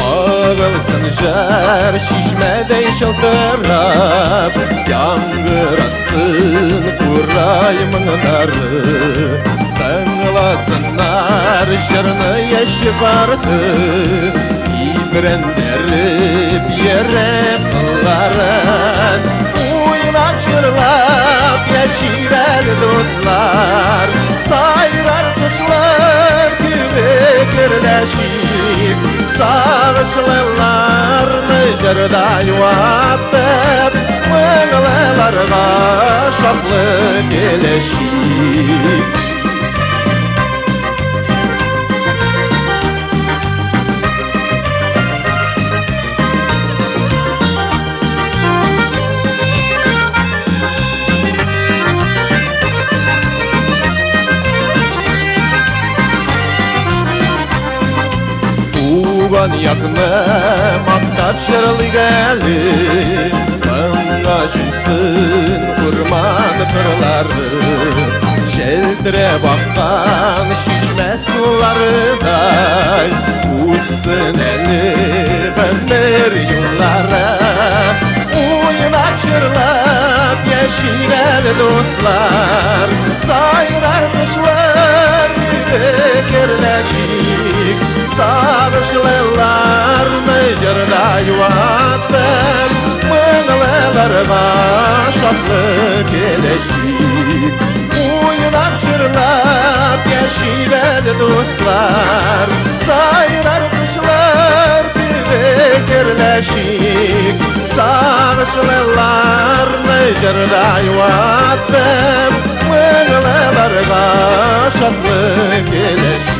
Ağılsın jar şişmeden şaltırap Yangırasın kuray mınarı Tağlasınlar jırını yaşıp ardı İbrenderip yere kılların Uyla çırlap yaşirer dostlar Sayrar kuşlar birleşip Sağışlarını jırda yuvattım Mığlılarga şatlık eleşip Tuğan yakını maktap şırlı geldi Bana şunsın kurman kırları Şeldire bakkan şişme suları day Uzsun eli ömür yıllara Uyla çırlap yeşiler dostlar Sayrar kuşlar birleşik Sağışlarını yırda yuvattım Mığlılarga şatlık eleşip Uyular çırlap yeşiler dostlar Sayrar kuşlar birleşik Sağışlarını yırda yuvattım Mığlılarga şatlık eleşip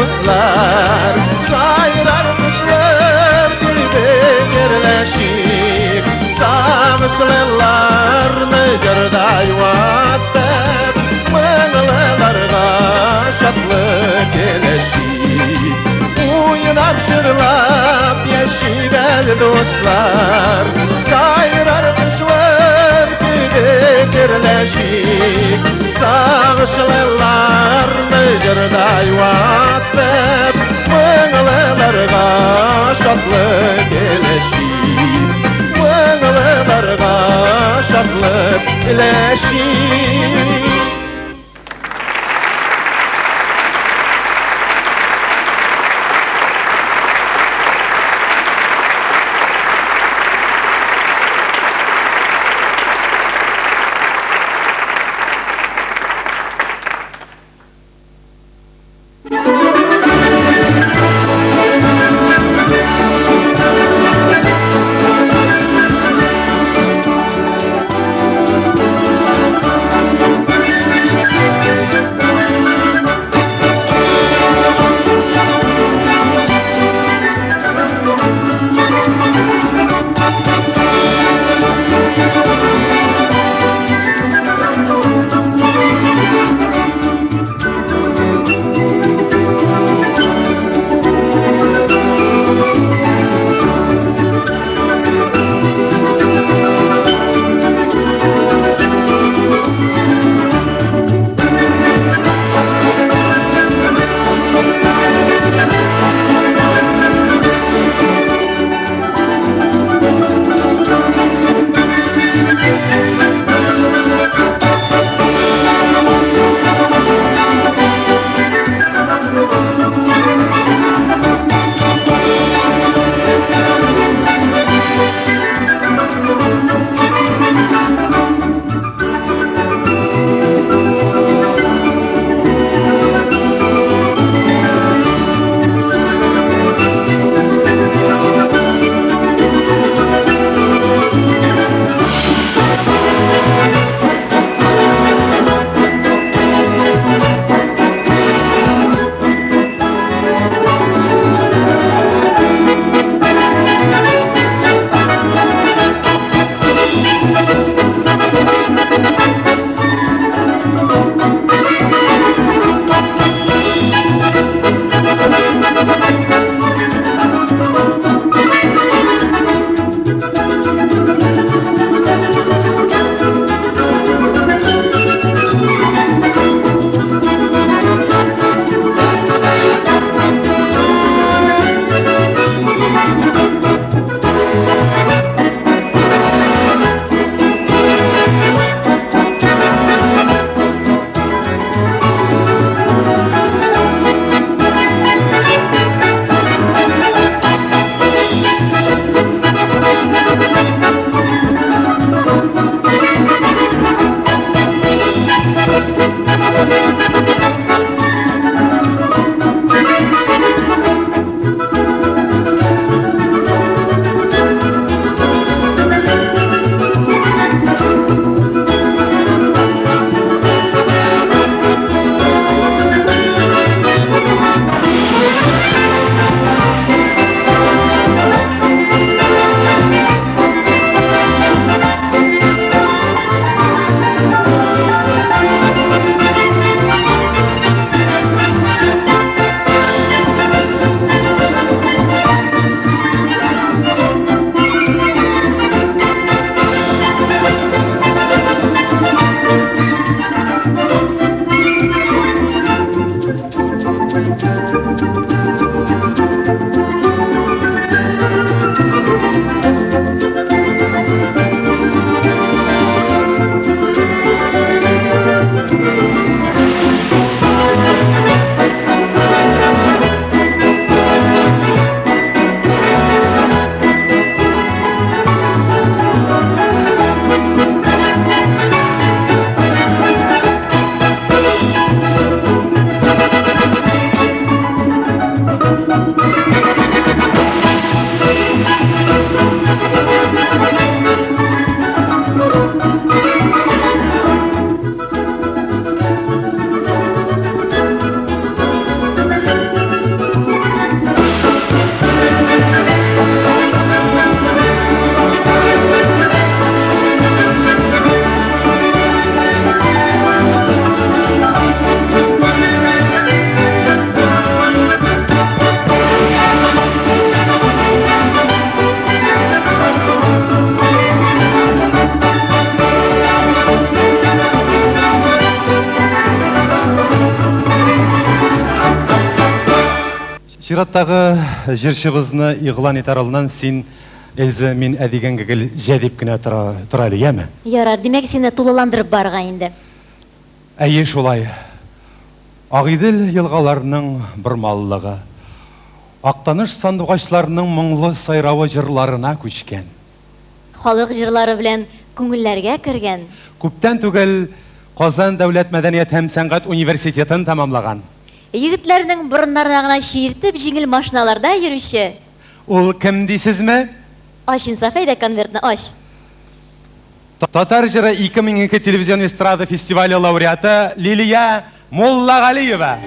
dostlar sayrarmışlar gibi birleşik sağışlılarını gırday vattep mığlılarga şatlık eleşik uynap şırlap yeşiler dostlar sayrarmışlar gibi birleşik sağışlılarını gırday vattep mığlılarga şatlık eleşik mığlılarga şatlık eleşik. Чираттагы җырчыбызны игълан итәр алдыннан син Эльза мин әдигәнгә гел җәдип кенә тора әле, яме? Ярар, димәк сине тулыландырып барга инде. Әйе шулай. Агыйдел елгаларының бормаллыгы, Актаныш сандугачларының моңлы сайравы җырларына күчкән. Халык җырлары белән күңелләргә кергән. Күптән түгел Казан дәүләт мәдәният һәм сәнгать университетын тәмамлаган. Егетләрнең борыннарына гына чиертеп җиңел машиналарда йөрүче. Ул кем дисезме? Аш инсафайда конвертны аш. Татар җыры 2002 телевизион эстрада фестивале лауреаты Лилия Муллагалиева.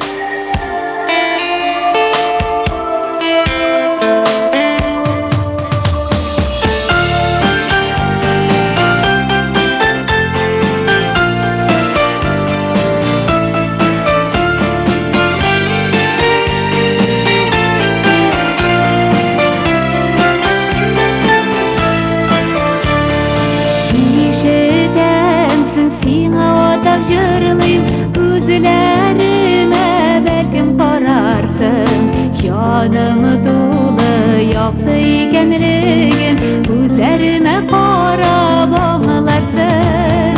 Күзләремә бәлкем карарсың, җаным тулы якты икәнлеген, күзләремә карап аңларсың.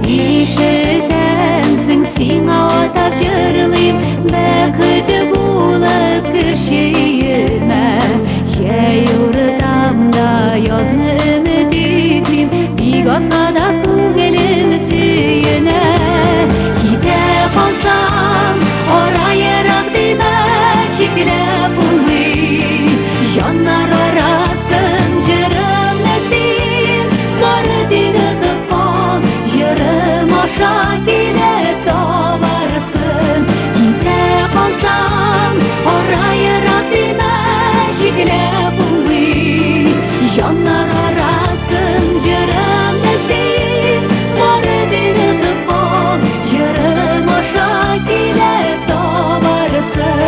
Ишетәмсең, сиңа атап җырлыйм, бәхетле булып кешиемә. Җәй уртамда язны өмет итмим, бик азга да күңелем сөенә. Kalsam orayarak dime şiklep uy, Janlar arasın jırım nesin, Var dinıdıp kal, jırım aşağı gidip davarsın. Gide kalsam orayarak dime şiklep uy, Janlar arasın jırım nesin, Var dinıdıp kal, jırım aşağı gidip davarsın.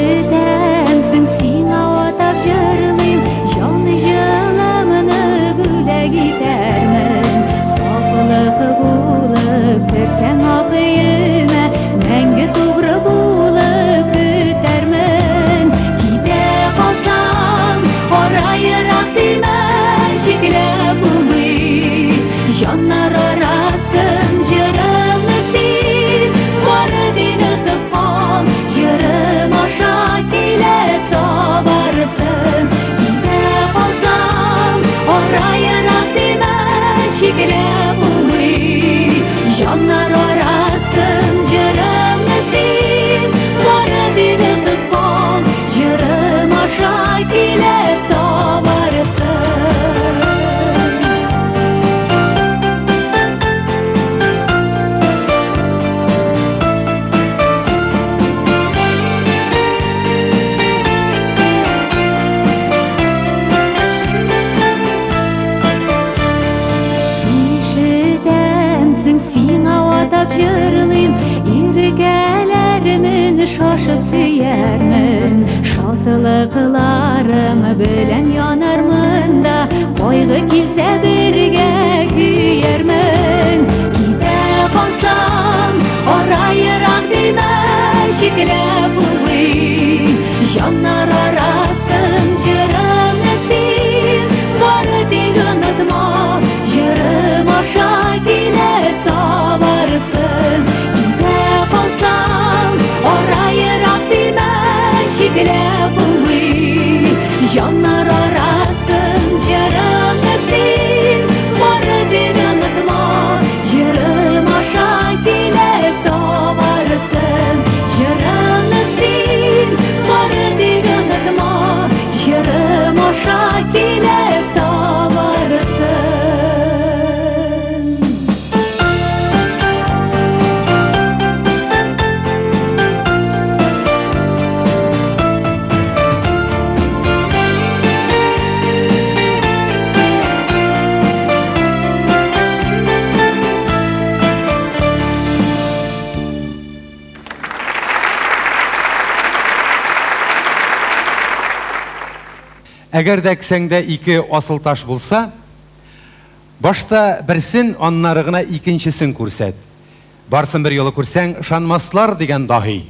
İşitemsin, sina atap jırlıyım, Canlı jılımını büle gidermen. Saflık bulup kirsen akıyıma, Мәңгі туғры bulup kütermen. Gide kalsam orayırak dime şiklep uy, Janlar arasın jırım nesin, Var dinıdıp kal, jırım aşağı gidip davarsın. Gide kalsam orayırak dime şiklep uy, Janlar arasın jırım nesin, Var dinıdıp kal, jırım aşağı gidip davarsın. İşitemsin, sina atap jıрлıyım, İrgelerimin şaşıp süyermin. Şaltılıklarım bilen yanarmın da, Koygu kilse birge küyermin. Gide kalsam orayırak dime şiklep uy, Janlar arasın jırım nesin, Var dinıdıma jırım aşağı gidip davarsın. Gide kalsam orayırak dime şiklep uy, Janlar arasın jırım nesin, Var dinıdıma jırım aşağı gidip davarsın. Jırım nesin, Var dinıdıma jırım aşağı gidip davarsın. Әгәр дә кесәңдә ике асыл таш булса, Башта берсен, аннары гына икенчесен күрсәт. Барсын бер юлы күрсәң, ышанмаслар дигән даһи.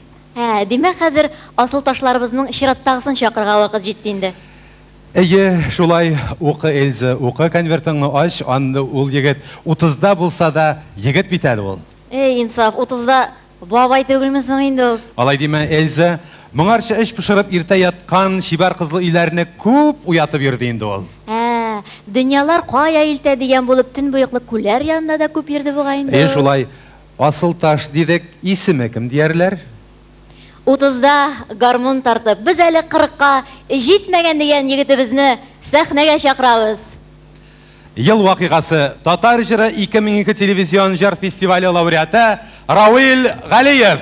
Димәк, хәзер асыл ташларыбызның чираттагысын чакырга вакыт җитте инде. Әйе, шулай укы Эльза, укы конвертыңны аш, анды ул егет 30-да булса да егет бит әле ул. Инсаф, 30-да бабай түгелмесең инде ул. Алай димә, Эльза, моңарча эш пешереп иртә яткан шибар кызлы өйләренә күп уятып йөрде инде ул. Дөньялар кая илтә дигән булып төн буйыклы күлләр янында да күп йөрде буга инде. Шулай асыл таш дидек, исеме кем диярләр? 30-да гармун тартып, без әле 40-ка җитмәгән дигән егетебезне сәхнәгә чакырабыз. Ел вакыйгасы Татар җыры 2002 телевизион җыр фестивале лауреаты Рауил Галиев.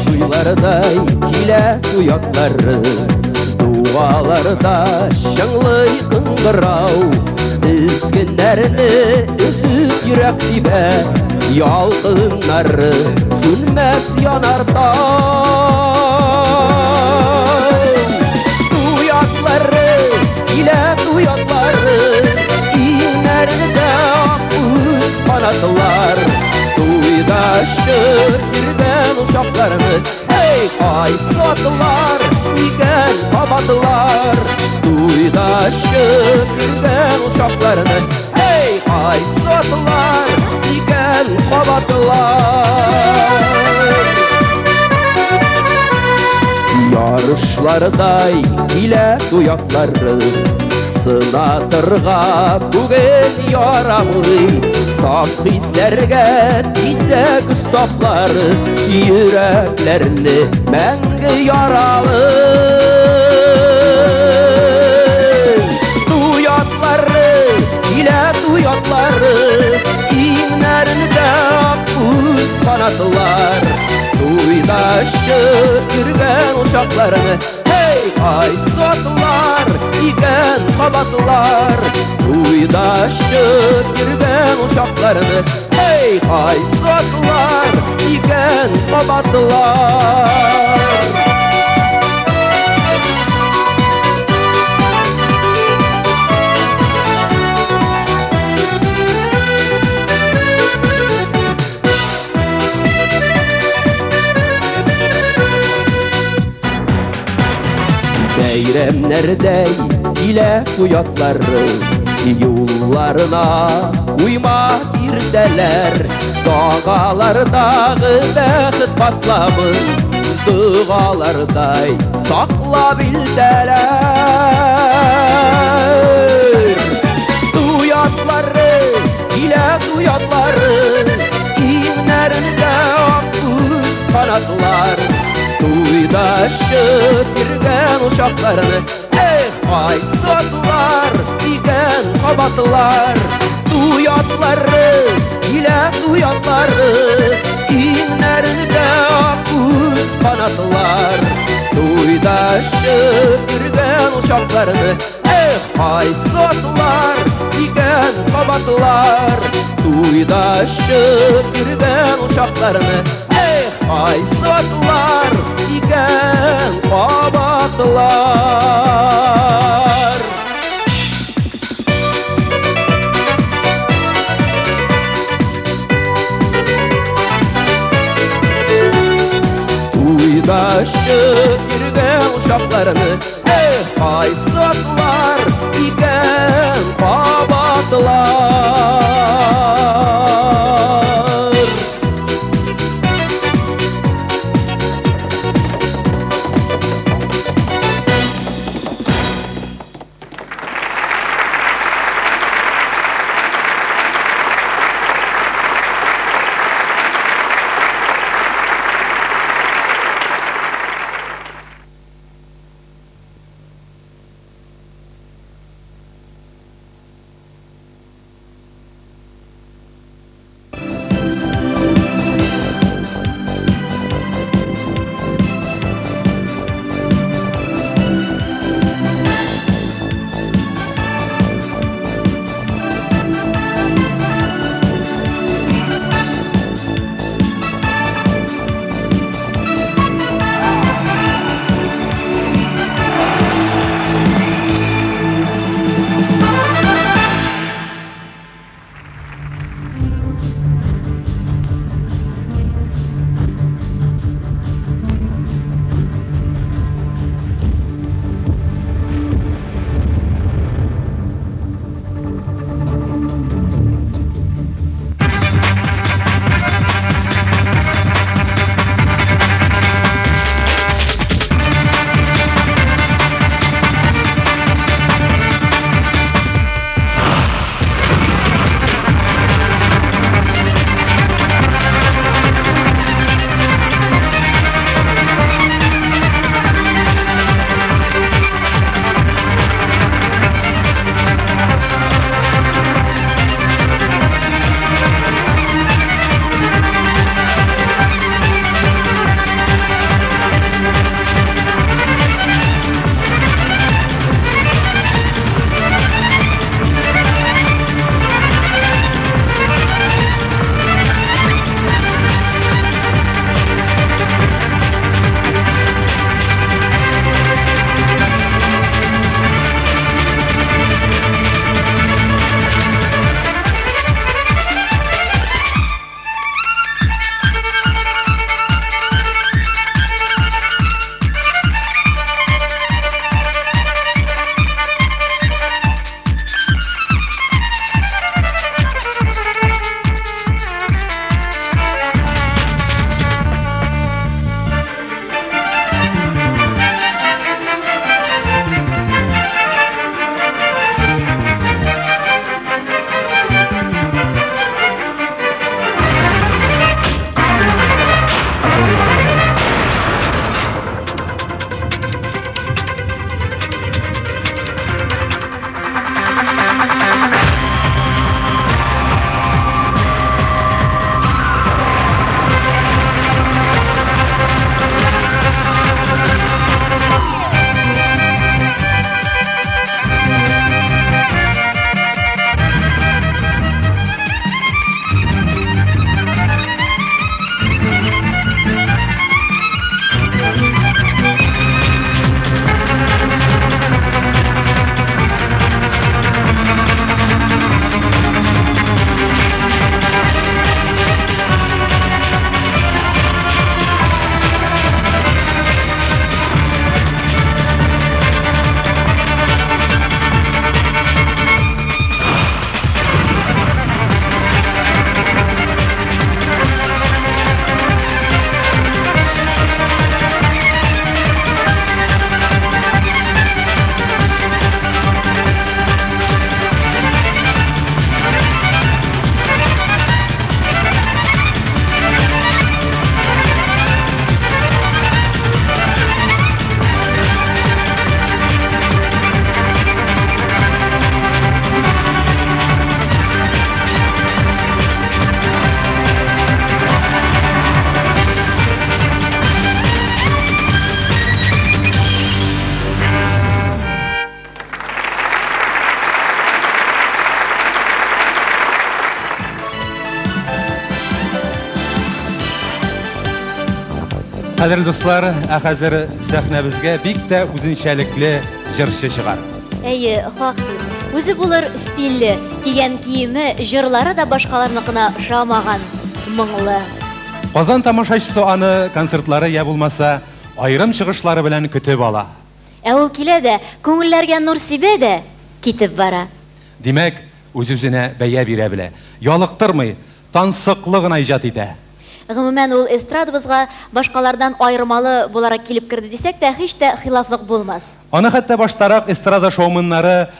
Туйлардай килә туяклары, дуаларда шыңлый кыңгырау, тезгеннәрне өзүп йөрәк тибә, ялкыннары сүнмәс янартай. Туяклары килә туяклары, иңнәрендә үз канатлар, туйда шыргырган uşaqlarını, hey ay satlar, икән кабатлар. Туйда шыргырган uşaqlarını, hey ay satlar, икән кабатлар. Yarışlarday kилә туяклары, сынатырга бүген ярамый, саф хисләргә тисәк остаплары, йөрәкләрне мәңге яралы. Туяклары, килә туяклары, иңнәрендә күз канатлар, туйда йөргән uşaqlarını, hey ay satlar, икән кабатлар. Туйда йөргән uşaqlarını, hey ay satlar, икән кабатлар. Бәйрәмнәрдәй килә туяклары, юлларына уйма иртәләр, тагалардагы бәхет патламын, дугалардай саклап илтәләр. Туяклары, килә туяклары, иңнәрендә күз канатлар, туйда йөргән uşaqlarını, эх ay satlar, икән кабатлар. Туяклары, килә туяклары, иңнәрендә күз канатлар, туйда йөргән uşaqlarını, эх ay satlar, икән кабатлар. Туйда йөргән uşaqlarını, эх ay satlar, икән кабатлар. Туйда йөргән uşaqlarını, эх ay satlar, икән кабатлар. Кадерле дуслар, хәзер сәхнәбезгә бик тә үзенчәлекле җырчы чыгар. Әйе, хаксыз. Үзе булыр стильле, кигән киеме, җырлары да башкаларныкына ошамаган, моңлы. Казан тамашачысы аны концертлары я булмаса, айрым чыгышлары белән көтеп ала. Ә ул килә дә, күңелләргә нур сибә дә, китеп бара. Димәк, үз-үзенә бәя бирә белә. Ялыктырмый, тансыклы гына иҗат итә. Гомумән ул эстрадыбызга башкалардан айырмалы буларак килеп керде дисәк тә, һич тә хилафлык булмас. Аны хәтта баштарак эстрада шоуменнары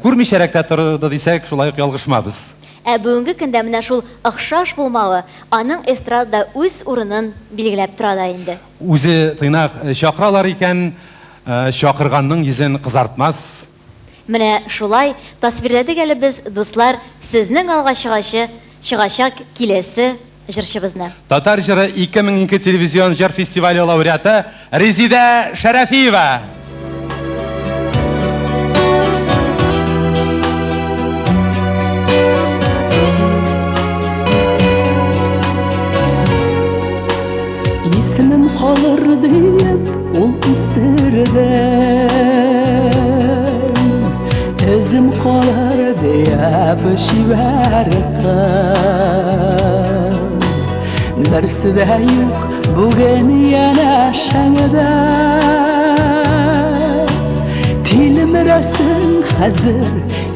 күрмичәрәк тә торды дисәк, шулай ук ялгышмабыз. Ә бүгенге көндә менә шул охшаш булмавы аның эстрадада үз урынын билгеләп тора да инде. Үзе тыйнак чакыралар икән, чакырганның йөзен кызартмас. Менә шулай тасвирләдек әле без, дуслар, сезнең алга чыгачак киләсе җырчыбызны. Татар җыры 2002 телевизион җыр фестивале лауреаты Резида Шәрәфиева. Исемем калыр диеп, ул истердем. Эзем калыр диеп шибәр кыз. Берсе дә юк бүген янәшәңдә. Тилмерәсең хәзер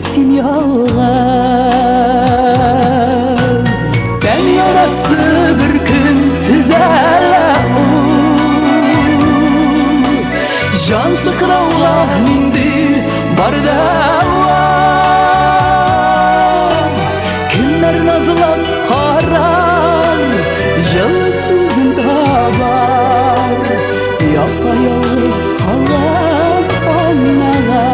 син ялгыз. Тән ярасы бер көн түзәлә ул. Жан сыкрауга нинди бар дәва. Кемнәр назлап карар, җылы сүзен табар. Япа-ялгыз калган анага.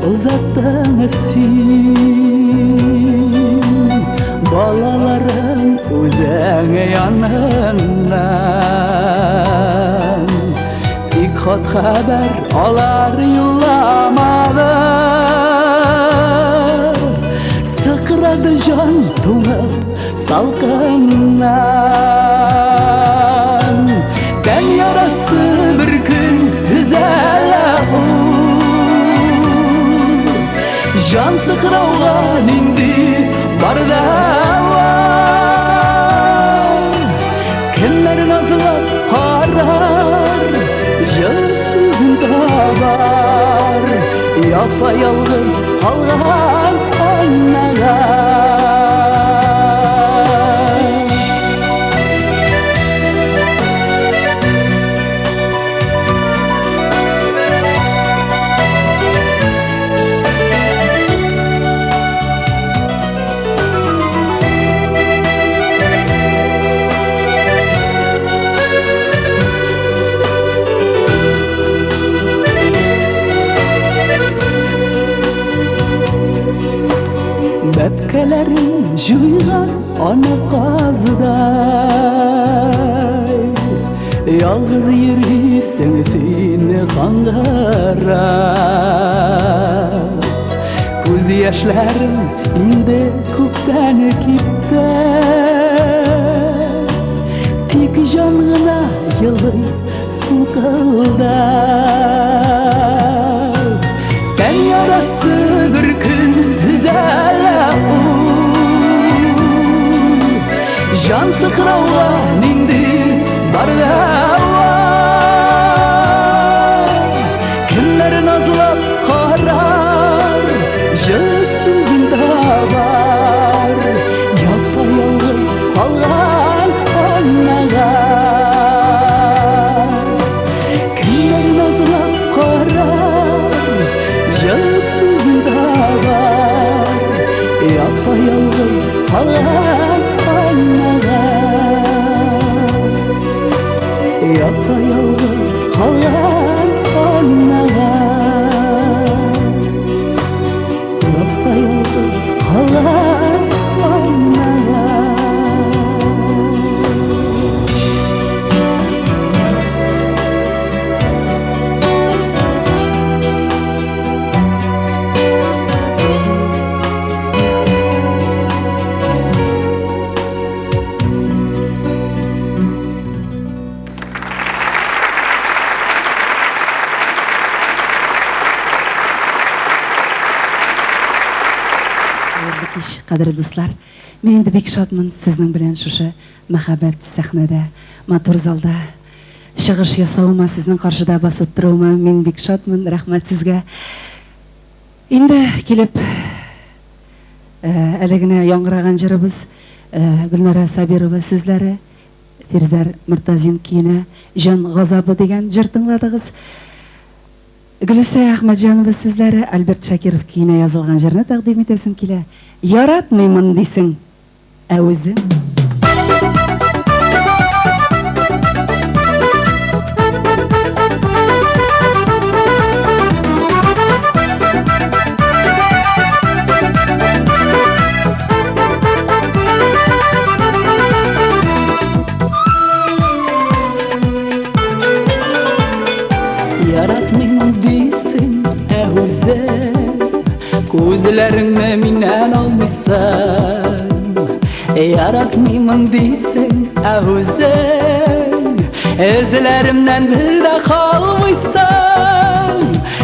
Uzattın sen balaların üzəngə yanından. İlk xat xəbər alar yollamadı. Sıqradı can tuğub salqından. Tən yarası bir gün düzələ Can sıkrauga nindi бар дәва. Кемнәр назлап карар, җылы сүзен табар. Япа-ялгыз калган анага. Bäpkelerin juygan ana qazıday. Yalğız yürüsün seni qangırab. Көз яшьләрем инде күптән китте. Тик җан гына елый сулкылдап. Тән ярасы бер көн түзәлә ул. Җан сыкрауга нинди бар дәва. Кемнәр назлап карар, җылы сүзен табар. Япа-ялгыз калган анага. Кемнәр назлап карар, җылы сүзен табар. Япа-ялгыз калган анага. Япа-ялгыз калган анага. Япа-ялгыз калган анага. Кадерлі кеш, қадірлі достар. Мен енді бек шатмын сіздің білен шушы мәхәббәт сәхнәдә, матур залда шығыш ясауыма, сіздің қаршыда басып тұруыма мен бек шатмын. Рахмет сізге. Енді келіп әлегіне яңғыраған жырыбыз Гүлнара Сабирова сөзләре, Фирзар Мұртазин күйіне Жан ғазабы деген жыр тыңладығыз. Гүлсай Ахмаджанова сөзләре, Альберт Шакиров күйіне yazылған жырны тәқдим етесім келе. Яратмаймын дейсің, ә өзің? Yaratmayman deysin, özün Gözlerine minen almışsan Yaratmayman deysin, özün Özlerimden bir de kalmışsan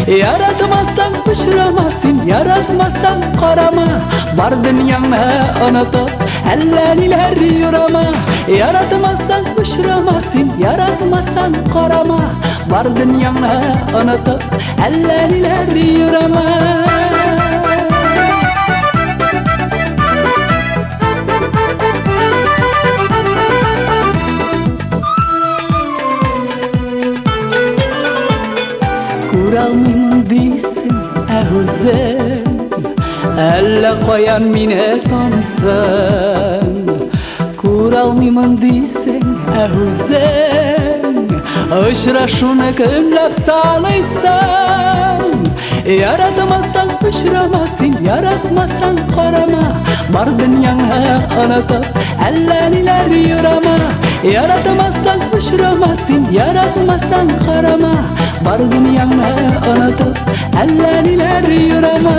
Yaratmazsan pişiramazsın, yaratmazsan karama Var dünyana unutup elleriler yürama Yaratmazsan pişiramazsın, yaratmazsan karama Var dünyana unutup elleriler yürama Kuralmayman deysin özün Elle koyan mine tanısan Kuralmayman deysin özün Aşraşını kümlep salıysan Yaratmazsan pişiramazsın, yaratmazsan karama Var dünyana unutup elleriler yürama Yaratmazsan pişiramazsın, yaratmazsan karama Var dünyana unutup elleriler yürama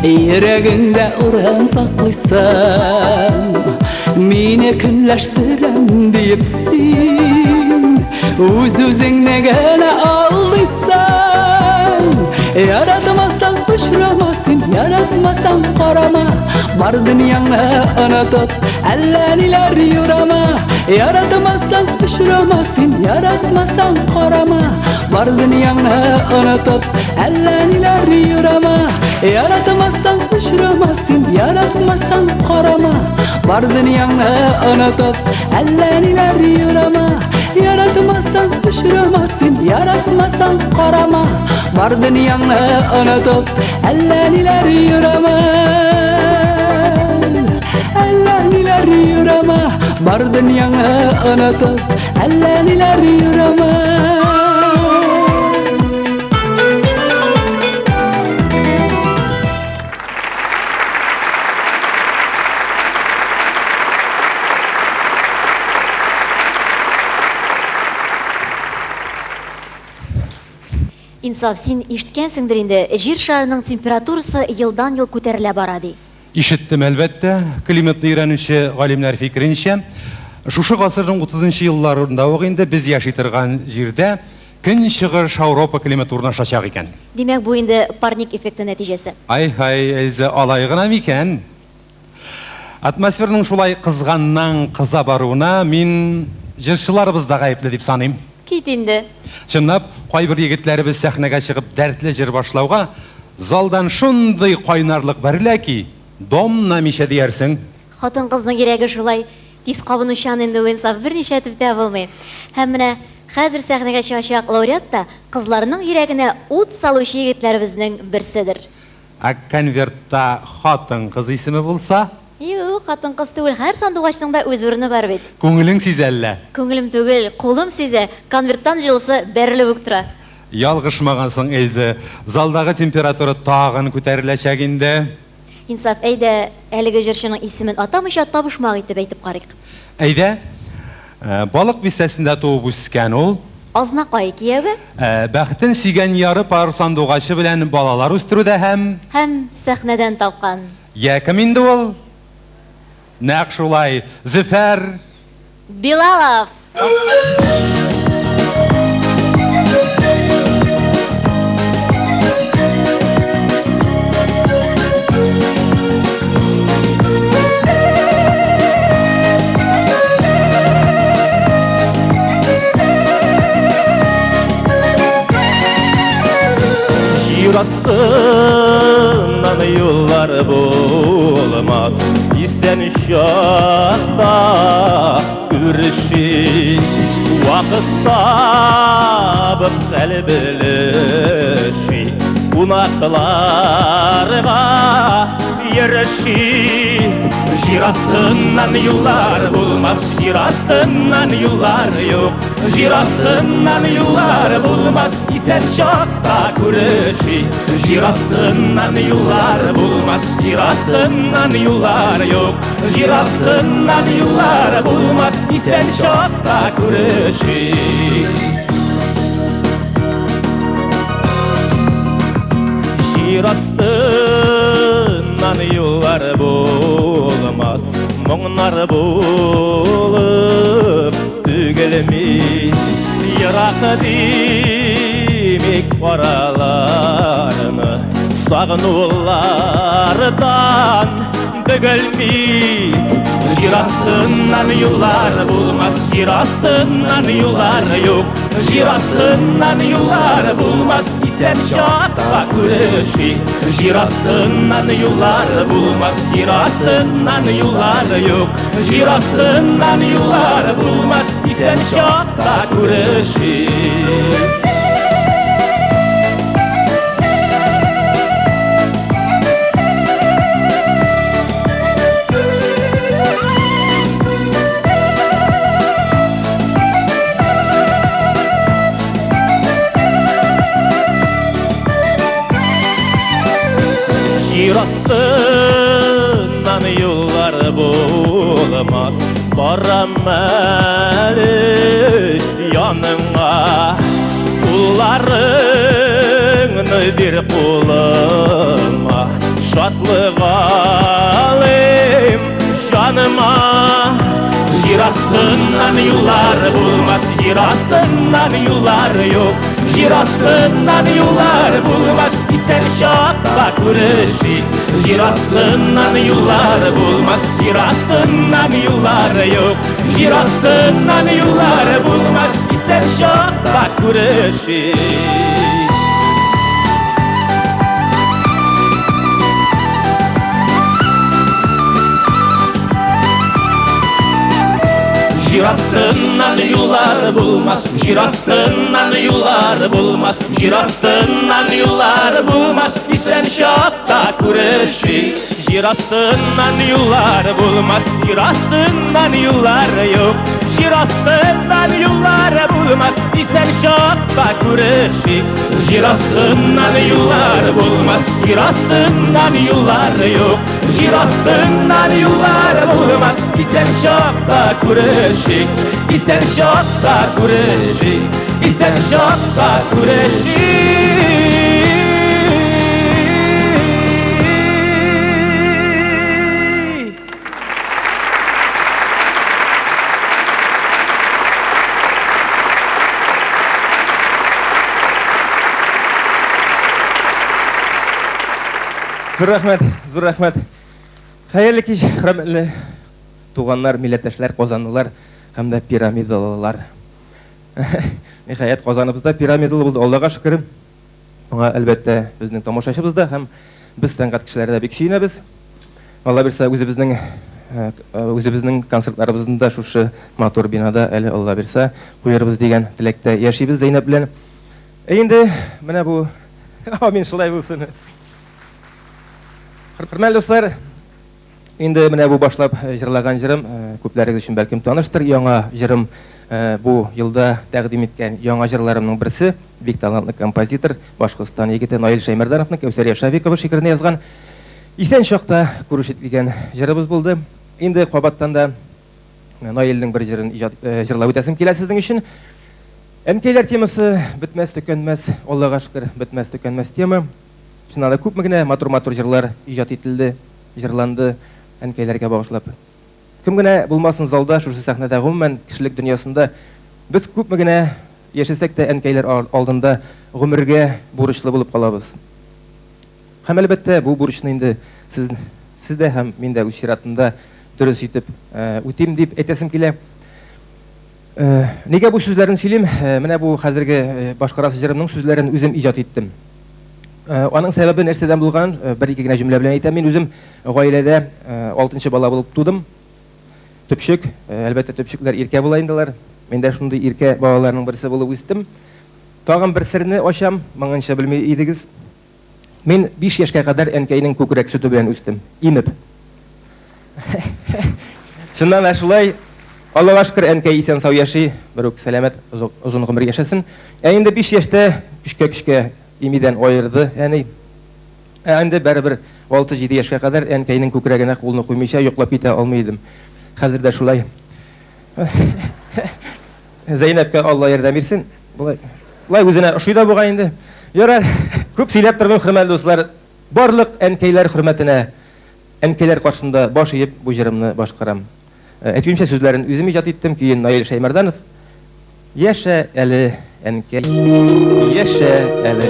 Yüreğinde uğran saklıysan Mine külleştiren deyipsin Özüzüne gene aldıysan Yaratmazsan pişiramazsın, yaratmazsan karama Var dünyana unutup elleriler yürama Yaratmazsan pişiramazsın, yaratmazsan karama Var dünyana unutup elleriler yürama Yaratmazsan pişiramazsın, yaratmazsan karama Var dünyana unutup elleriler yürama Yaratmazsan pişiramazsın, yaratmazsan karama Var dünyana unutup elleriler yürama Elleriler yürama Var dünyana unutup elleriler yürama Инсаф, син ишеткәнсеңдер инде, җир шарының температурасы елдан-ел күтәрелә бара ди. Ишеттем, әлбәттә. Климатны өйрәнүче галимнәр фикеренчә, шушы гасырның 30-нчы елларында ук инде без яши торган җирдә көнчыгыш Европа климаты урнашачак икән. Димәк, бу инде парник эффекты нәтиҗәсе. Ай-һай, Эльза, алай гына микән? Атмосфераның шулай кызганнан кыза баруына мин җырчыларыбыз да гаепле дип саныйм. Кит инде. Чынлап, кайбер егетләребез сәхнәгә чыгып дәртле җыр башлауга, залдан шундый кайнарлык бәрелә ки, домна мишә диярсең. Хатын-кызның йөрәге шулай тиз кабынучан инде ул инсаф берничә төптә булмый. Һәм менә хәзер сәхнәгә чыгачак лауреат та кызларның йөрәгенә ут салучы егетләребезнең берседер. Ә конвертта хатын-кыз исеме булса, Юк, хатын-кыз түгел, һәр сандугачның да үз урыны бар бит. күңелең сизәллә. Күңелем түгел, кулым сизә, конверттан җылысы бәрелеп үк тора. Ялгышмагансың, Эльза, залдагы температура тагын күтәреләчәк инде. Инсаф, әйдә, әлеге җырчының исемен атамыйча табышмак итеп әйтеп карыйк. Әйдә, Балык бистәсендә туып үскән ул. Азнакай кияве Бәхетен сөйгән яры пар сандугачы белән балалар үстерүдә һәм сәхнәдән тапкан. Кем инде ул? Нәкъ шулай, Зөфәр Билалов. Жир астынан юллар булмас, исән чакта күрешик, вакыт табып хәл белешик, кунакларга йөрешик. Жир астынан юллар булмас, жир астынан юллар юк, жир астынан юллар булмас, исән чакта күрешик. Жир астынан юллар булмас, жир астынан юллар юк, жир астынан юллар булмас, исән чакта күрешик. Жир астынан юллар булмас, моңнар булып түгелми, ерак димик караларны, сагынулардан бөгелми. Жир астынан юллар булмас, жир астынан юллар юк, жир астынан юллар булмас, исән чакта күрешик. Жир астынан юллар булмас, жир астынан юллар юк, жир астынан юллар булмас, исән чакта күрешик. Жир астынан юллар булмас, барам әле яныңа, кулларыңны бир кулыма, шатлык алыйм җаныма. Жир астынан юллар булмас, жир астынан юллар юк, жир астынан юллар булмас, исән чакта күрешик. Жир астынан юллар булмас, жир астынан юллар юк, жир астынан юллар булмас, исән чакта күрешик. Жир астынан юллар булмас, жир астынан юллар булмас, жир астынан юллар булмас, исән чакта күрешик. Жир астынан юллар булмас, жир астынан юллар юк, жир астынан юллар булмас, исән чакта күрешик. Жир астынан юллар булмас, жир астынан юллар юк, жир астынан юллар булмас, исән чакта күрешик. Исән чакта күрешик, исән чакта күрешик. Зур рәхмәт, зур рәхмәт. Хәерле кич, хөрмәтле туганнар, милләттәшләр, казанлылар һәм дә пирамидалылар. Ниһаять Казаныбызда пирамидалы булды. Аллага шөкер. Моңа әлбәттә безнең тамашачыбыз да һәм без сәнгать кешеләре дә бик сөенәбез. Алла бирсә, үзебезнең концертларыбызны да шушы матур бинада әле Алла бирсә куярбыз дигән теләктә яшибез Зәйнәп белән. Инде менә бу амин шулай булсын. Хөрмәтле дуслар, инде менә бу башлап җырлаган җырым күпләрегез өчен бәлкем таныштыр. Яңа җырым бу елда тәкъдим иткән яңа җырларымның берсе, бик талантлы композитор Башкортстан егете Наил Шәймәрдановның Кәүсәрия Шафикова шигыренә язган Исән чакта күрешик дигән җырыбыз булды. Инде кабаттан да Наилнең бер җырын җырлап үтәсем килә сезнең өчен. Әнкәйләр темасы бетмәс төкәнмәс, Аллага шөкер, бетмәс төкәнмәс тема. Шунда күпме генә матур җырлар иҗат ителде, җырланды әнкәйләргә багышлап. Кем генә булмасын залда, шушы сәхнәдә гомумән кешелек дөньясында без күпме генә яшәсәк тә әнкәйләр алдында гомергә бурычлы булып калабыз. Һәм әлбәттә бу бурычны инде сездә һәм миндә үз чиратында дөрес итеп үтим дип әйтәсем килә. Нигә бу сүзләрне сөйлим? Менә бу хәзерге башкарасы җырымның сүзләрен үзем иҗат иттем. Аның сәбәбе нәрсәдән булган? Бер-ике генә җөмлә белән әйтәм. Мин үзем гаиләдә 6нчы бала булып тудым. Төпчек, әлбәттә төпчекләр иркә була инделәр. Мен дә шундый иркә балаларның берсе булып үстем. Тагын бер серне ачам, моңынча белми идегез. Мин 5 яшькә кадәр әнкәйнең күкрәк сөте белән үстем, имеп. Шуннан да шулай, Аллага шөкер, әнкәй исән сау яши, бер үк сәламәт, озын гомер яшәсен. Инде 5 яшьтә көчкә имидән аерды, яни инде бәрабер 6-7 яшькә кадәр әнкәйнең күкрәгенә кулны куймыйча йоклап китә алмый идем. Хәзер дә шулай. Зәйнәпкә Алла ярдәм итсен. Булай үзенә ошый да бугай инде. Ярар, күп сөйләп торган хөрмәтле дуслар, барлык әнкәйләр хөрмәтенә, әнкәйләр каршында баш иеп бу җырымны башкарам. Әйтүемчә сүзләрен үзем иҗат иттем, кийин Наил Шәймәрданов. Яшә әле әнкәй, яшә әле.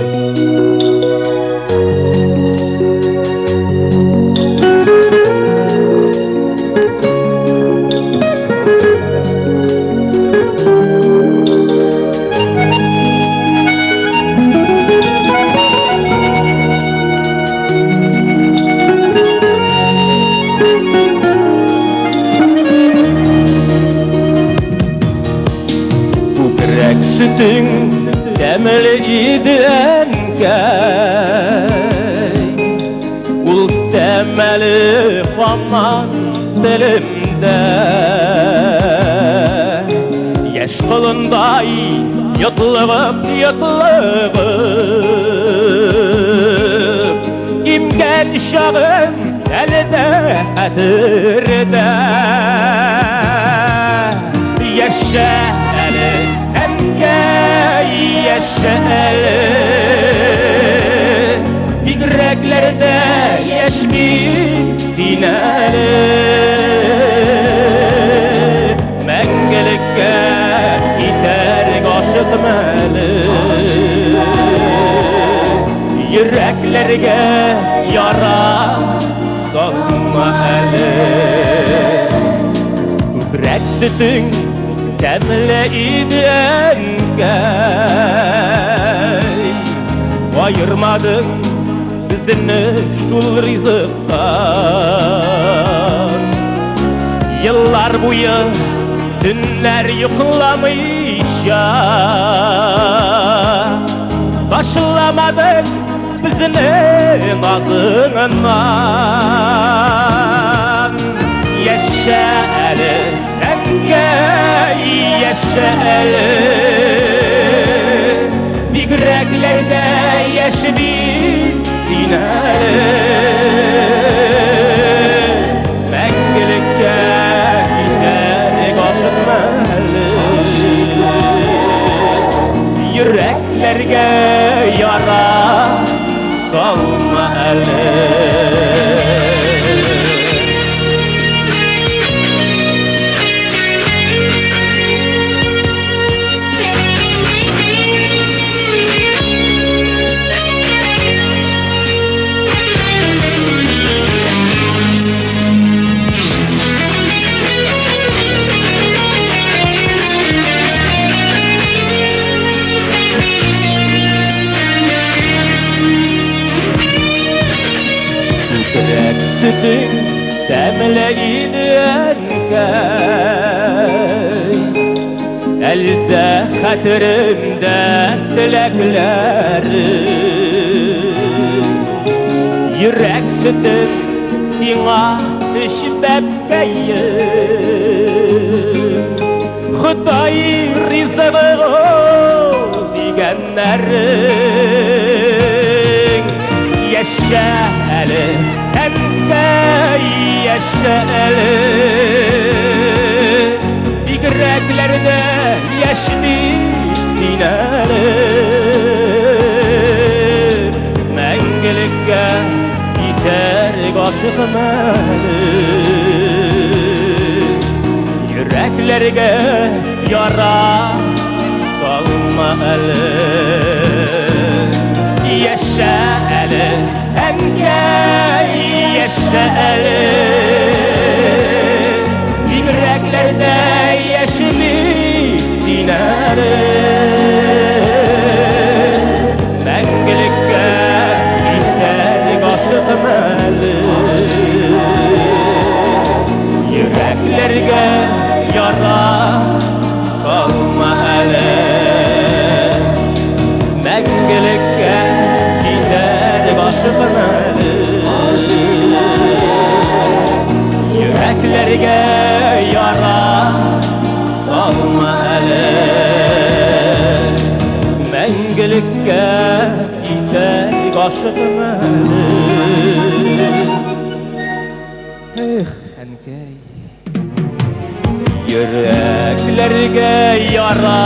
Sütün temeli idi ənkəy Ul temeli faman dilimdə Yaş qılınday yıtlığıb İmgən şağım əldə xətirdə Yaşa əli yaşa əli Bigrəklerde yaş bittin əli Məngelikə iter qaşıtməli Yüreklerge yara salma əli Ükrək sütün Kəmlə idi ənkəy Ayırmadın bizini şul rizıqdan Yıllar boyu tünlər yıkılamışa Başlamadın bizini ağzından Yaşa əli ənkəy yaşa əli Bigrəklerde yaş bitsin əli Məngilikə gider qaşıtməli Yüreklerge yara salma əli Sütün demleydi ənkəy Əldə xətirimdə diləklərim Yürək sütüm sina işbəb qəyim Xuday rizqı digənlərim Yaşa əli ənkəy yaşa əli Yüreklerge yara salma eli Yaşa eli Engel yaşa eli Yüreklerde yaşlı sineri Menglikке gider aşığım eli Yüreklerge yara salma eli Menglikке gider aşığım eli Yüreklerge yara salma eli Menglikке gider aşığım eli Ənkəy Yüreklerge yara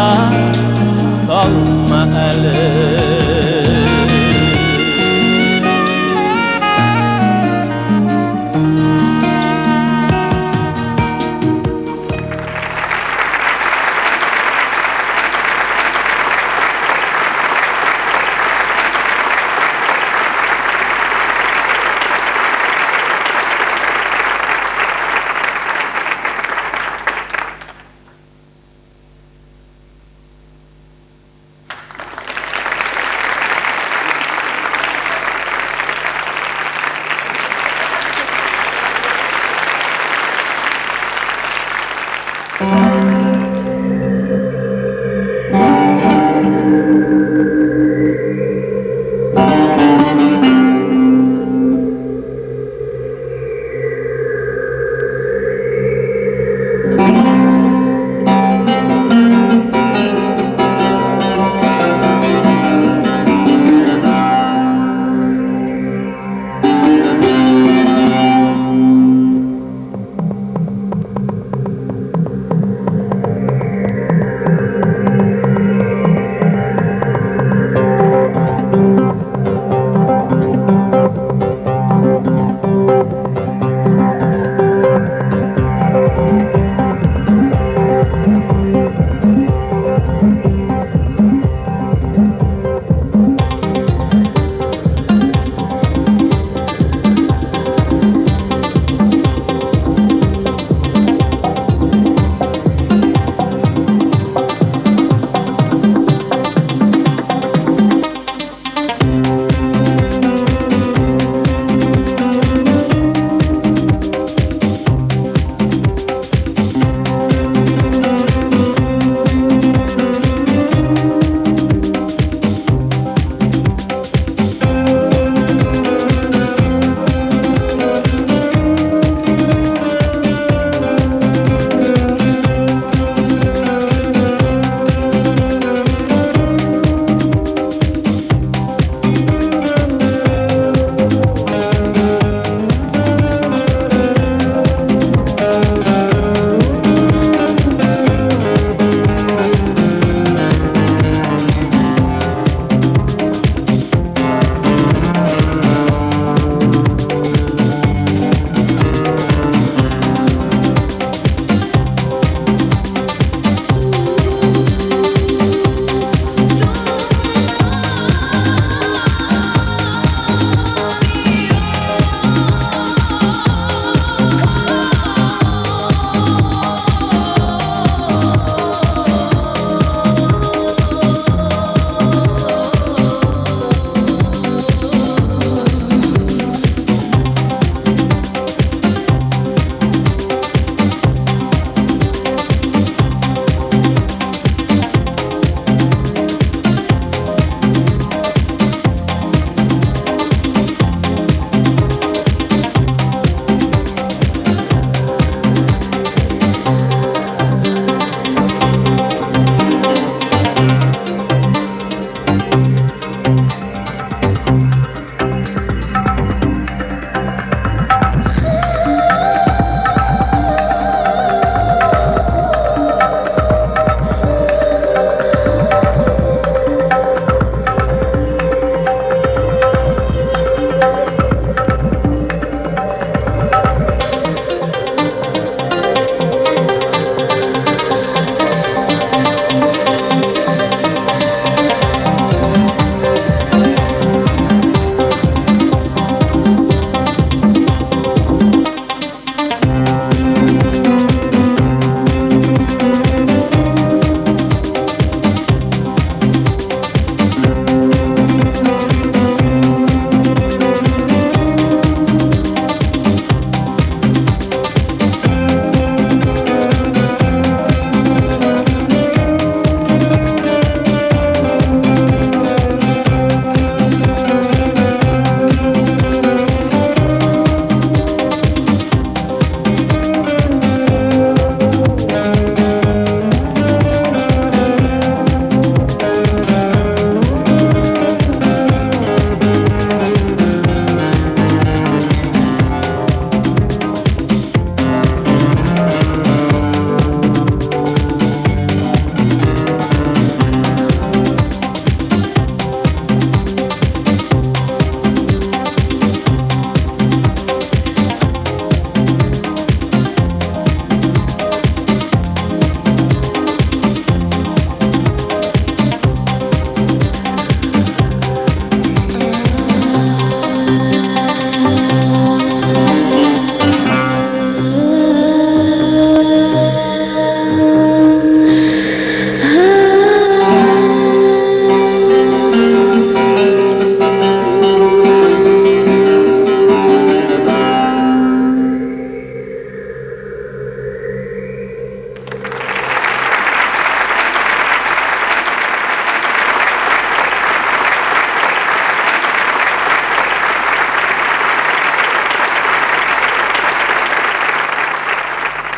salma eli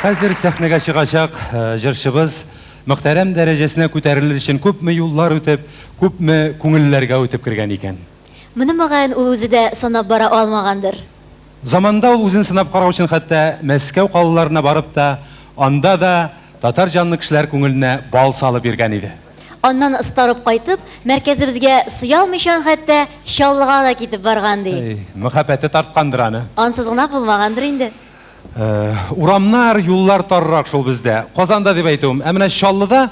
Хәзер сәхнәгә чыгачак җырчыбыз мөхтәрәм дәрәҗәсенә күтәрелер өчен күпме юллар үтеп, күпме күңелләргә үтеп кергән икән. Моны мөгаен ул үзе дә санап бара алмагандыр. Заманда ул үзен сынап карау өчен хәтта Мәскәү калаларына барып та, анда да татар җанлы кешеләр күңеленә бал салып йөргән иде. Аннан ыстарып кайтып, мәркәзебезгә сыялмыйчан хәтта Чаллыга да китеп барган ди. Мәхәббәте тарткандыр аны. Ансыз гына булмагандыр инде. Урамнар, юллар таррак шул бездә. Казанда дип әйтүем, ә менә Чаллыда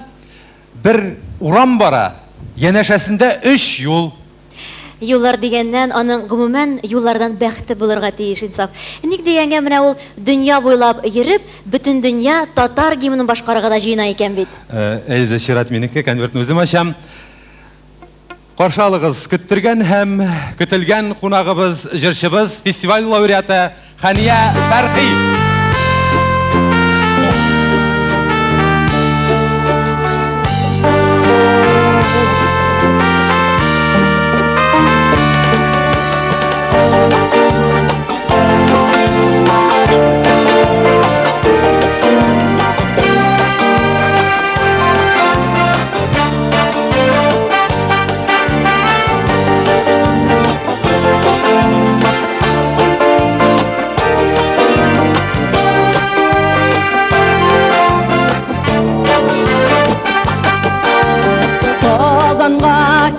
бер урам бара, янәшәсендә 3 юл. Юллар дигәннән аның гомумән юллардан бәхете булырга тиеш инсаф. Ник дигәнгә менә ул дөнья буйлап йөреп, бөтен дөнья татар гимнын башкарырга да җыена икән бит. Әйзе Шират минеке, конвертны үзем ачам. Каршы алыгыз, көттергән һәм көтелгән кунагыбыз, җырчыбыз, фестиваль лауреаты Хания Фәрхи.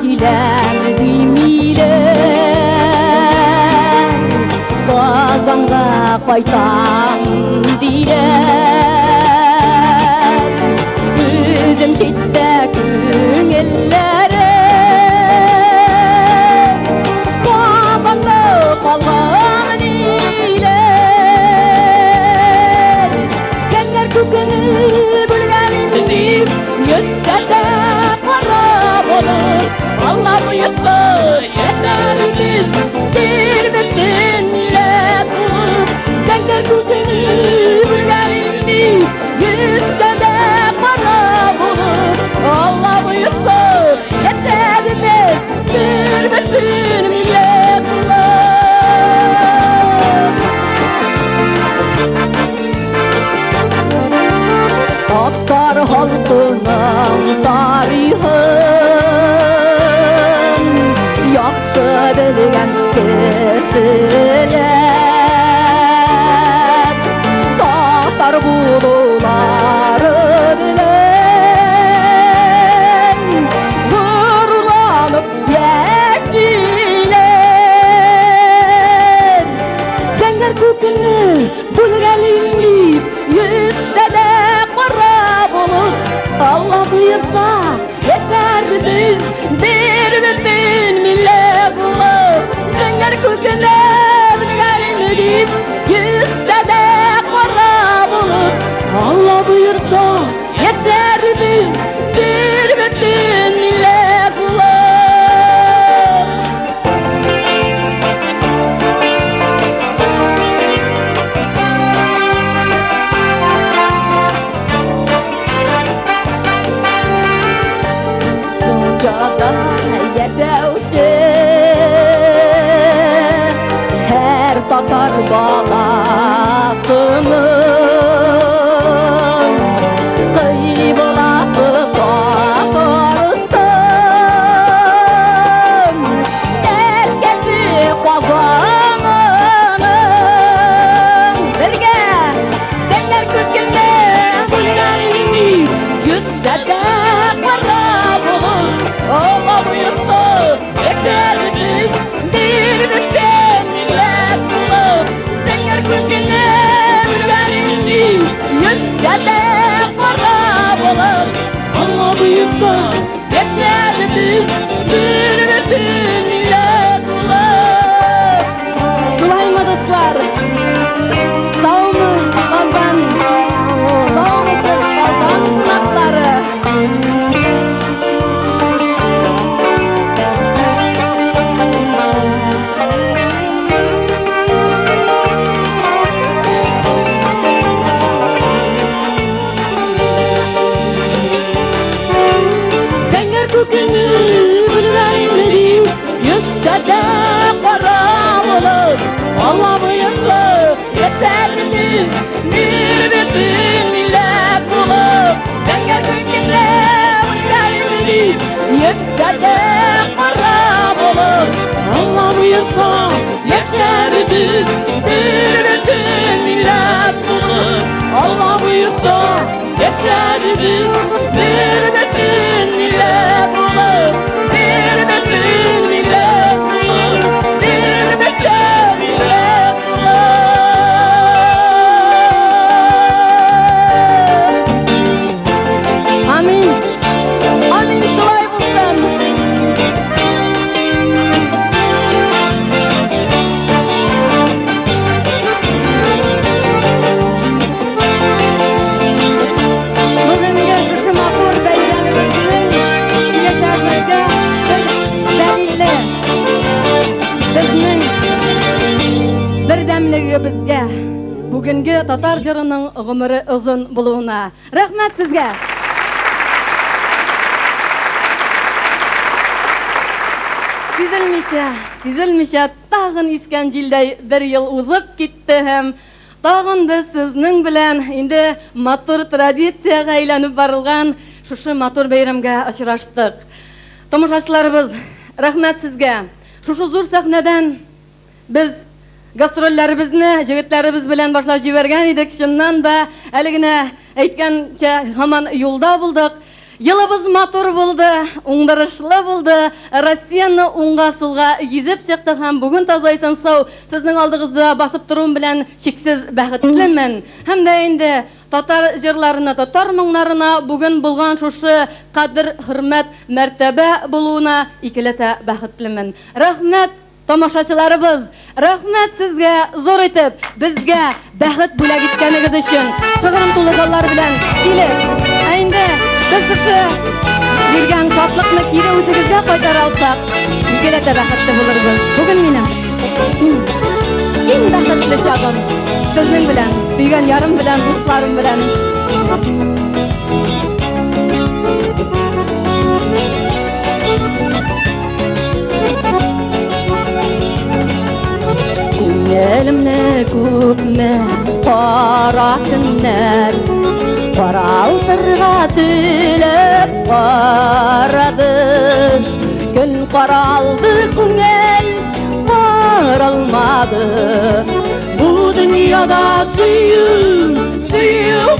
Киләм димиләр, Казанга кайтам диләр. Үзем читтә күңелләре, Казанда калган диләр. Сәннәр күкне бүлгән дип, йөзсәдә кара булып. Allah buyursa yeterlidir, bir bütün millet olur. Zengin kutunu bülgelimdi, yüzde de para bulur. Allah buyursa yeterlidir, bir bütün millet olur. Tatar halkının tarihi yaxşı bilgən kişilər Tatar buluları bilən Vurlanıb yaşlılar Zəngər kökünü bülgəlimli yüzdə də qara bulur Allah buyursa yeter biz bir bütün millet olur Zengin köküne bilgelimli yüzde de kara bulur Allah buyursa yeter biz bir bütün millet olur Her tatar balasının kıybolası tatarısın Erkeci kazanının Birge senler kürkünde bulgalini yüzse de kara bulur Allah buyursa yeterlidir bir bütün millet bulur Zengin kürküne bülgelimli yüzse de kara bulur Allah buyursa yeterlidir bir bütün millet bulur Şulay mı dostlar? Sağ mı Kazan? Sağ mısın Kazan kulakları? Yüzse de kara bulur Allah buyursa yaşarız bir bütün millet bulur Allah buyursa yaşarız bir bütün millet bulur bir bütün millet bulur bir bütün millet bulur Amin Amin şolay bulsun bizge bugungi tatar jirining umri uzun bo'luvina rahmat sizga Sizilmişe tağın iskencilday bir yıl uzıp gitti hem tağın biz sizning bilen indi matur traditsiyaga aylanib barilgan şuşu matur bayramga aşıraştık. Tomoshachilarimiz, rahmat sizga. Şuşu zo'r sahnadan biz gastrollarimizni jigitlarimiz bilan boshlab jibergan edik. Shundan da haligina aytgancha hamon yo'lda buldik. Yılımız matur buldu, uңдарышлы buldu. Rossiyani uңга sulga yizip çıktı hem bugün tazaysan sağ. Sizning aldığınızda basıp turun bilen şeksiz bäxetlimen. Hem de indi tatar jırlarına, tatar muңlarına bugün bulgan şuşu kadir, hürmet, mertebe buluğuna ikilete bäxetlimen. Rahmet tomoshachilarimiz, rahmat sizga zo'r etib bizga bäxet bo'la gitganigiz uchun chig'im to'laganlar bilan kelib endi biz shu bergan shodlikni kiri o'zingizga qaytara olsak ikkalata bäxetli bo'lurmiz. Bugun mening eng bäxetli chog'im sizning bilan, suygan yarim bilan, do'stlarim bilan Elimne köpme qara günler qaraltırga tilep qaradı Gün qaraldı güngel qaralmadı Bu dünyada suyu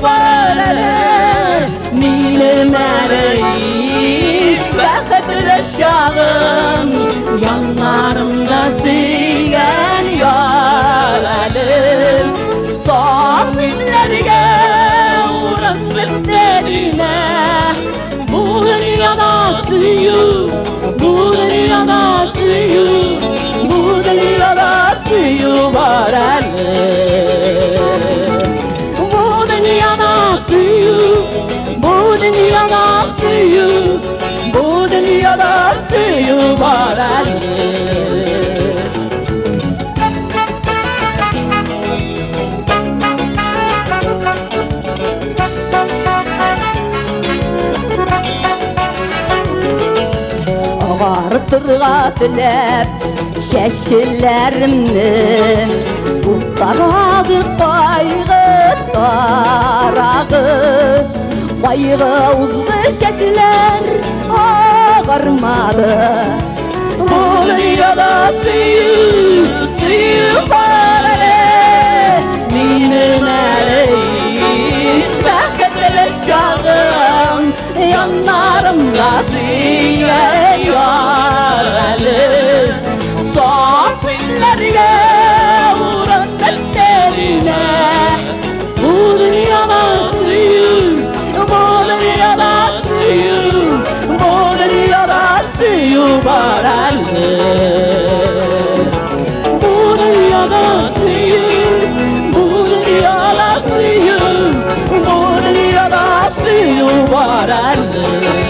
var ele Minim eleyim bäxetli şağım Yanlarımda suygan yar elim Sohbetlerge uğranıp derine Bu dünyada suyu, bu dünyada suyu Bu dünyada suyu var elim Bu dünyada suyu, bu dünyada suyu Bu dünyada suyu var elim Ağartırga tilep şeşillerimni Bu tarağı kaygı tarağı Kaygı uzlu şeşiller ağarmadı Bu dünyada suyu var ele Minim eleyim bäxetli şağım Yanlarımda suygan yar elim Sohbetlerge uğranıp derine Bu dünyada suyu, bu dünyada suyu Bu dünyada suyu var elim Bu dünyada suyu, bu dünyada suyu Bu dünyada suyu var elim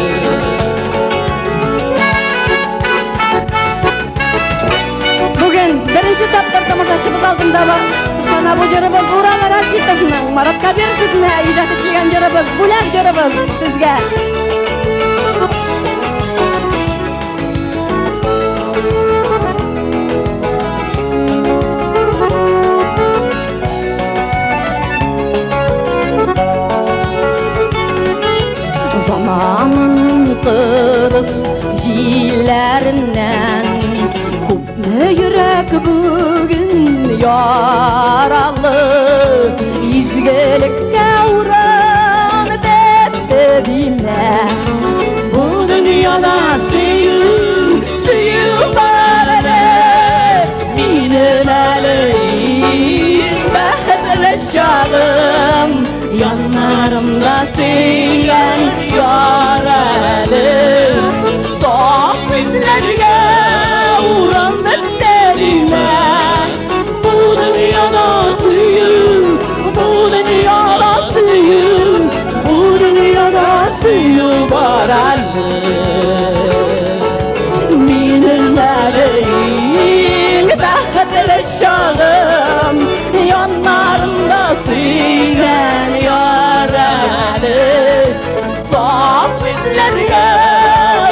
Bugün birinci taptar tomoshachiimiz oldimda bor. Mana bu jirimiz Ural Rashitovning Marat Kabirovning ijod etgan jirimiz, Bulak jirimiz sizga. Zamanın kırı kız jillerinden. Kupme yürek bugün yaralı, izgelikte uğran dedime. Bu dünyada suyu bare, benim eleyim behretleş çağım. Yanlarımda seyren yaralı, soğuk bizlerge uğrandı derime. Bu dünyada suyu, bu dünyada suyu, bu dünyada suyu baralı. Benim meleğim behretleş çağım, yanlarımda seyren yaralı, soğuk bizlerge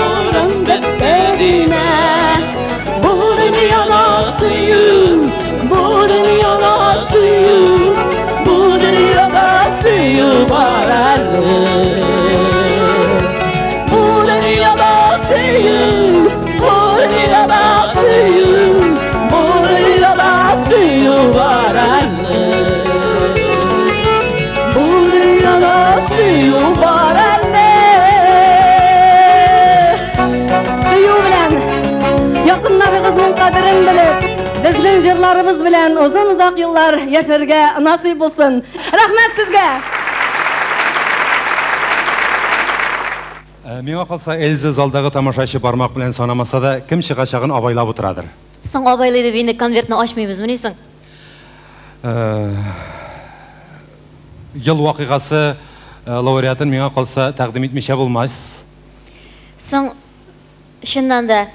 uğrandı derime. Bu dünyada suyu, bu dünyada suyu, bu dünyada suyu baralı. Bu dünyada suyu, bu dünyada suyu, bu dünyada suyu baralı. Bu dünyada suyu baralı. Suyu bilen yakınlarınızın kadrin bilip, bizning jırlarımız bilen uzun uzak yıllar yaşarga nasip olsun. Rahmet sizge. Миңа калса, Эльза залдагы тамашачы бармак белән санамаса да, ким чыгачагын абайлап утырадыр. Соң абайлы дип инде конвертны ачмыйбыз, белесең. Ел вакыйгасы лауреатын миңа калса тәкъдим итмичә булмас. Соң шуннан да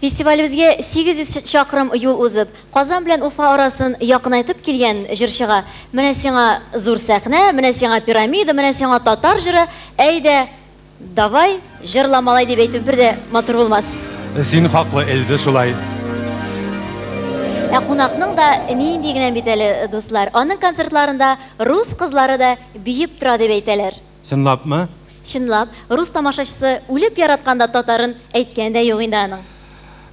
фестивалебезгә 800 чакрым юл узып, Казан белән Уфа арасын якынайтып килгән җырчыга, менә сиңа зур сәхнә, менә сиңа пирамида, менә сиңа татар җыры, әйдә, давай җырламалай дип әйтү бер дә матур булмас. Син хаклы, Эльза, шулай. Кунакның да нинди генә бит әле, дуслар, аның концертларында рус кызлары да биеп тора дип әйтәләр. Чынлапмы? Чынлап, рус тамашачысы үлеп яратканда татарын әйткән дә юк инде аның.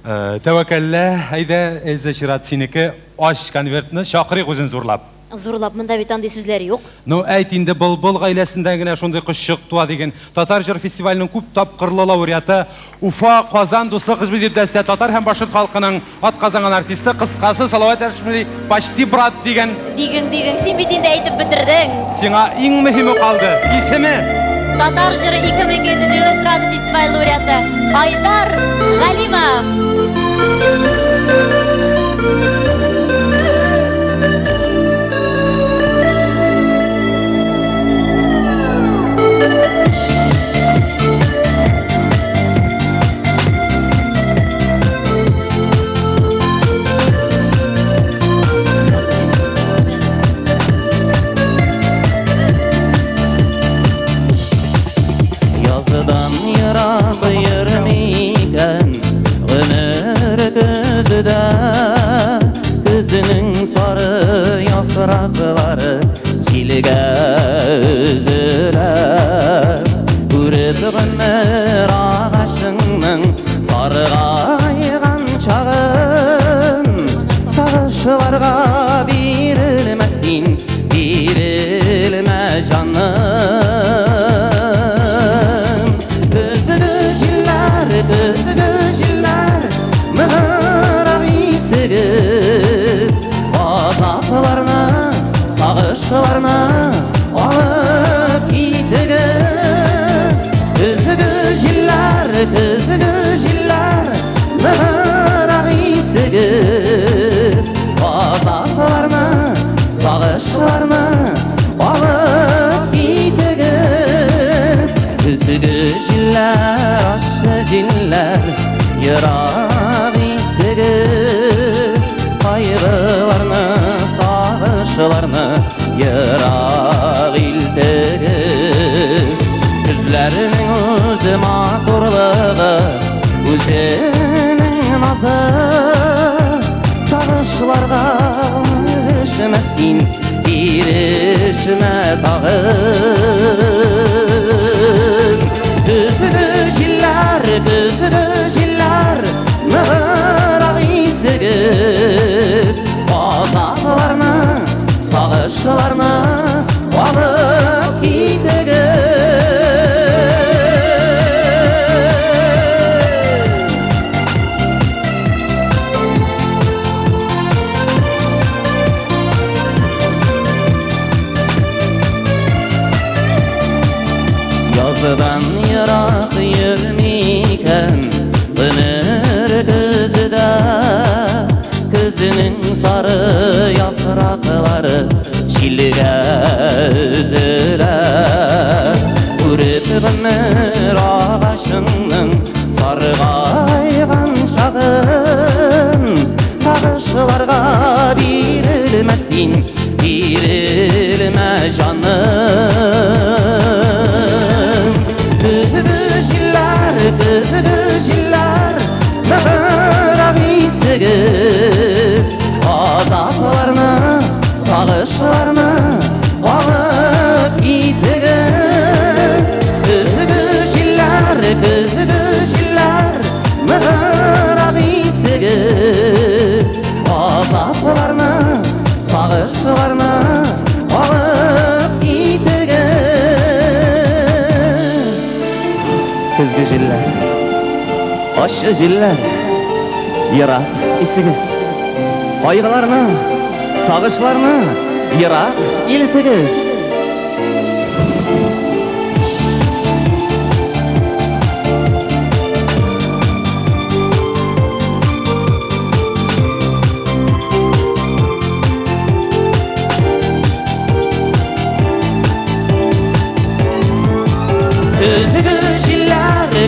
Тәвәккәллә, әйдә, Эльза Шират, синеке аш конвертны шакырык үзен зурлап. Зурлап, монда бит андый сүзләр юк. Ну, әйт инде, Былбыл гаиләсендә генә шундый кызчык туа дигән татар җыр фестиваленең күп тапкырлы лауреаты, Уфа, Казан дуслык хезмәт дип дәстә татар һәм башкорт халкының атказанган артисты, кыскасы Салават Әшмәли, почти брат дигән. Дигән, син бит инде әйтеп бетердең. Сиңа иң мөһиме калды. Исеме? Татар җыры 2007 эстрада фестиваль лауреаты Айдар Галимов. Yazıdan yırağı yürümeyken Gönür gözüde Gözünün sarı yaprakları Çilge üzülerÜrüp gönür ağaçının Sarıgaygan çağın Sağışlarga birilmesin Birilme canım Gözünü jiller Mıhırak isigiz Azaplarını, sağışlarını Alıp gitigiz Gözünü jiller Mıhırak isigiz Azaplarını, sağışlarını Alıp gitigiz Üzügü jiller, aşkı jiller Yırak isigiz Kaygılarını, sağışlarını Yırak iltigiz Yüzlerinin özü maturlığı Özünün nazı Sağışlarga erişmesin Bir erişme tağın Düzgü күзгі жилар нығырақ исігіз Қазақларны, сағышыларны алып кетігіз Yazıdan yırak yürmeyken Ömür gözüde Gözünün sarı yaprakları Çilge üzüler Urip ömür ağaçının Sargaygan şağın Sağışlarga birilmesin Birilme canım Күзгі жилар нығырақ исігіз Қазақларны, сағышыларны алып кетігіз Күзгі жилар нығырақ исігіз Қазақларны, сағышыларны алып кетігіз Күзгі жилар, ащы жилар, Йырақ исігіз Қайғыларны, сағышларны Йырақ елтігіз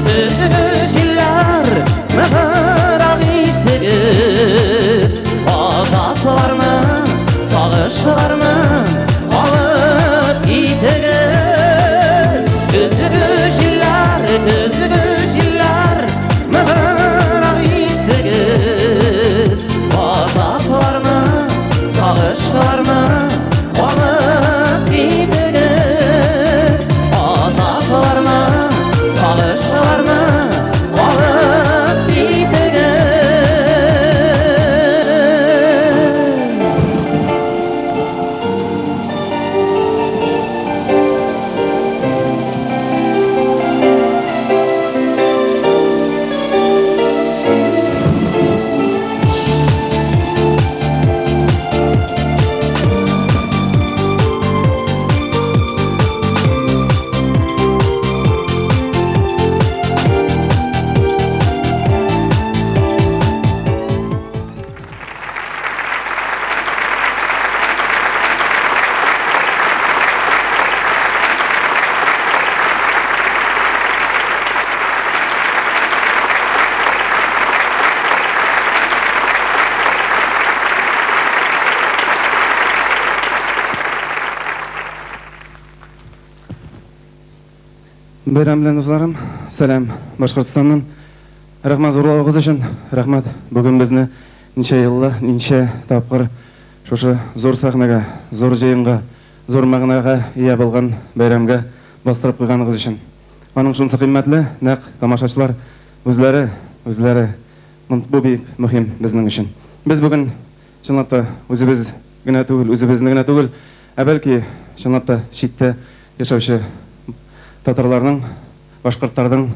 Күзгі жилар нығырақ исігіз Қазақларны, сағышыларны алып кетігіз Күзгі жилар нығырақ исігіз Қазақларны, сағышыларны алып кетігіз Қазақларны, сағышыларны алып кетігіз Бәйрәмлән дусларым, сәлам Башкортстаннан. Рәхмәт зурлыгыгыз өчен. Рәхмәт. Бүген безне ничә еллы, ничә тапкыр шушы зур сахнага, зур җыенга, зур мәгънәгә ия булган бәйрәмгә бастырып куйганыгыз өчен. Аның шунысы кыйммәтле, нәкъ тамашачылар үзләре бу бик мөһим безнең өчен. Без бүген чынлап та үзебез генә түгел, үзебезне генә түгел, бәлки чынлап та читтә яшәүче татарларның, башкортларның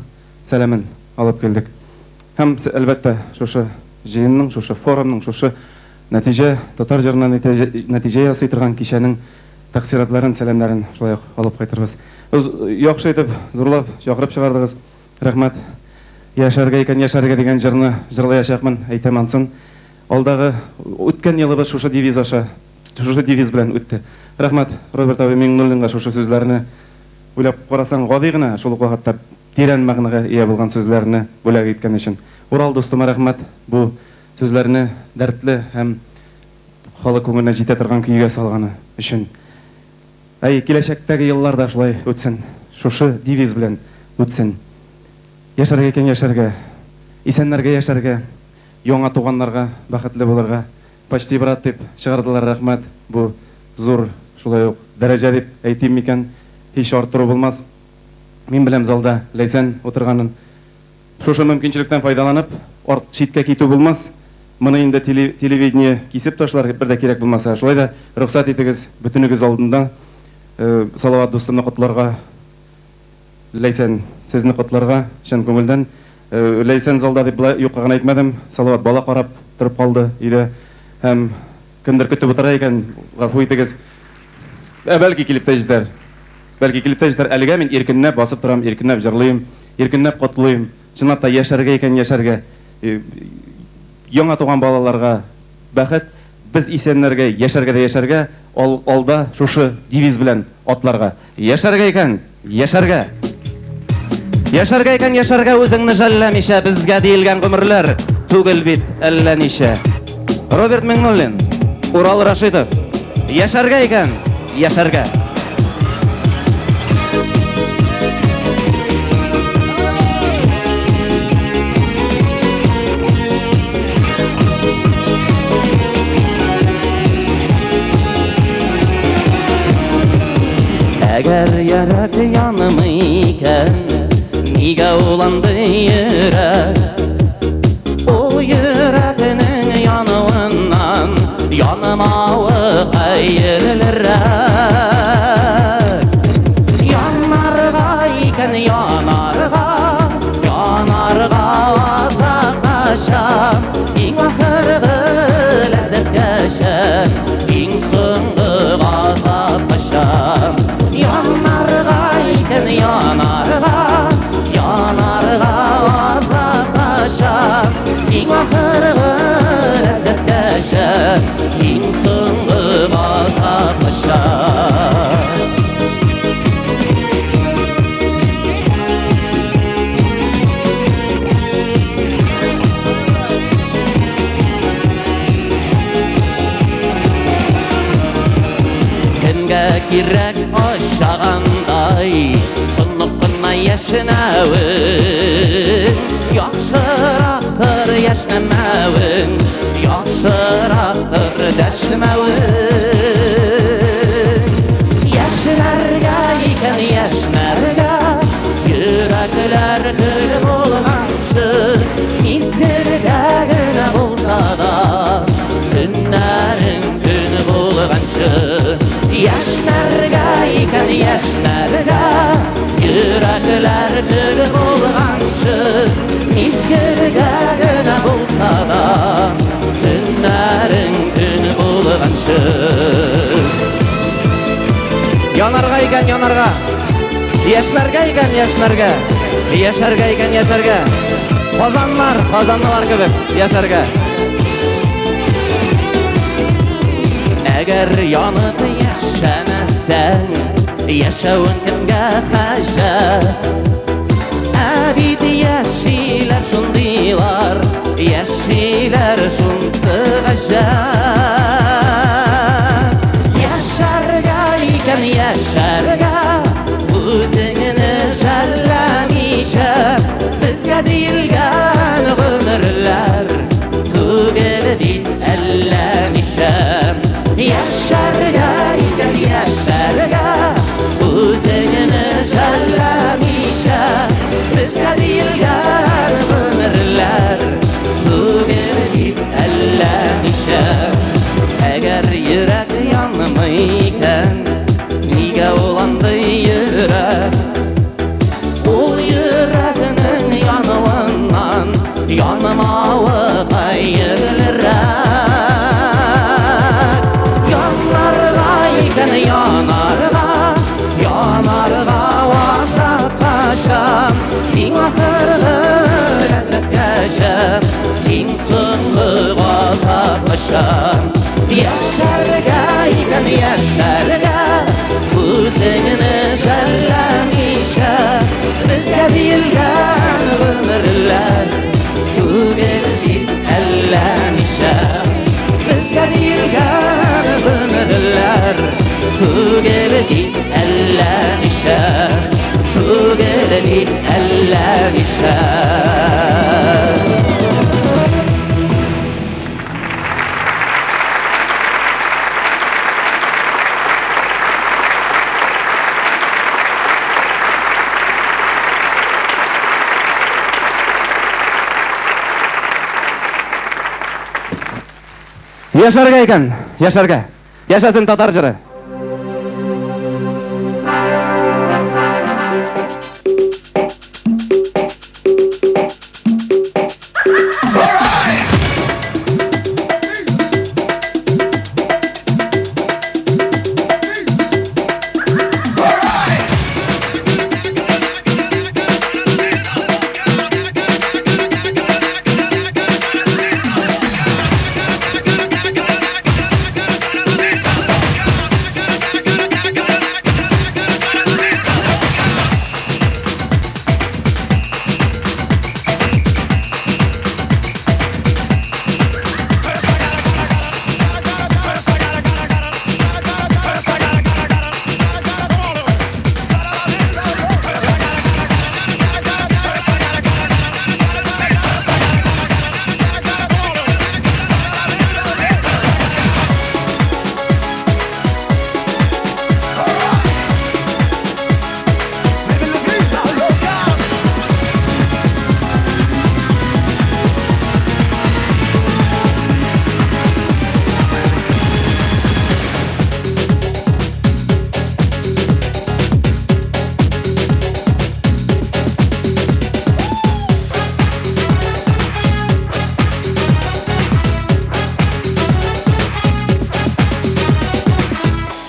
сәламен алып келдек. Һәм әлбәттә шушы җыенның, шушы форумның, шушы нәтиҗә, татар җырына нәтиҗә ясый торган кичәнең тәкъсиратларын, сәламнарын шулай ук алып кайтырбыз. Яхшы итеп, зурлап чакырып чыгардыгыз. Рәхмәт. Яшәргә икән, яшәргә дигән җырны җырлаячакмын, әйтәм ансын. Алдагы үткән елыбыз шушы девиз белән үтте. Рәхмәт Роберт абый Миңнуллинга шушы сүзләрне уйлап карасаң, гади гына шул ук вакытта тирән мәгънәгә ия булган сүзләрне бүләк иткән өчен. Урал достыма рәхмәт бу сүзләрне дәртле һәм халык күңеленә җитә торган көйгә салганы өчен. Киләчәктәге елларда шулай үтсен, шушы девиз белән үтсен. Яшәргә икән, яшәргә, исәннәргә яшәргә, яңа туганнарга бәхетле булырга. Почти брат дип чыгардылар, рәхмәт. Бу зур шулай ук дәрәҗә дип әйтим микән, һич артыру булмас. Мин беләм залда Ләйсән утырганын. Шушы мөмкинчелектән файдаланып, читкә китү булмас. Моны инде телевидение кисеп ташлар, бер дә кирәк булмаса. Шулай да рөхсәт итегез бөтенегез алдында Салават дустымны котларга, Ләйсән сезне котларга чын күңелдән. Ләйсән залда дип юкка гына әйтмәдем. Салават бала карап торып калды иде. Һәм кемдер көтеп утыра икән, гафу итегез. Бәлки килеп тә җитәр. Бәлки килеп тә җитәр. Әлегә мин иркенләп басып торам, иркенләп җырлыйм, иркенләп котлыйм. Чынлап та яшәргә икән яшәргә. Яңа туган балаларга бәхет, без исәннәргә яшәргә дә яшәргә, алда шушы девиз белән атларга. Яшәргә икән, яшәргә. Яшәргә икән яшәргә, үзеңне жәлләмичә, безгә диелгән гомерләр түгел бит әллә ничә. Роберт Миңнуллин, Урал Рашидов. Яшәргә икән, яшәргә. Әгәр ярак янымы икән, нигә уланды йөрәк? О йөрәкнең януыннан янымавы хәерлерәк. Янарга икән янарга, янарга азапкача, иң ахыргы ләззәткәчә, иң соңгы газапкача. Янарга икән янарга, янарга азапкача, иң ахыргы ләззәткәчә, иң соңгы газапкача. Кемгә кирәк ашагандай, тынып кына яшенәвең, яхшырактыр яшнәмәвең, яхшырактыр дәшмәвең. Яшьләргә икән яшьләргә, йөрәкләр көл булганчы, мизгелдә генә булса да, көннәрең көн булганчы. Яшьләргә икән яшьләргә, йөрәкләр көл булганчы, мизгелгә генә булса да, көннәрең көн булганчы. Янарга икән янарга, яшьләргә икән яшьләргә, яшәргә икән яшәргә, казанлылар кебек яшәргә. Әгәр янып яшәмәсәң, яшәвең кемгә хаҗәт? Ә бит яшиләр шундыйлар, яшиләр шунсы гаҗәп. Яшәргә икән яшәргә, үзеңне жәлләмичә, безгә диелгән гомерләр түгел бит әллә ничә. Яшәргә икән яшәргә, үзеңне жәлләмичә, безгә диелгән гомерләр түгел бит әллә ничә. Әгәр йөрәк янымы икән, нигә уланды йөрәк? Ул йөрәкнең януыннан янымавы хәерлерәк. Янарга икән янарга, янарга азапкача, иң ахыргы ләззәткәчә, иң соңгы газапкача. Яшәргә икән яшәргә, үзеңне жәлләмичә, безгә диелгән гомерләр түгел бит әллә ничә. Безгә диелгән гомерләр түгел бит әллә ничә, түгел бит әллә ничә. Яшарга екен, яшарга. Яшасын татар жыры.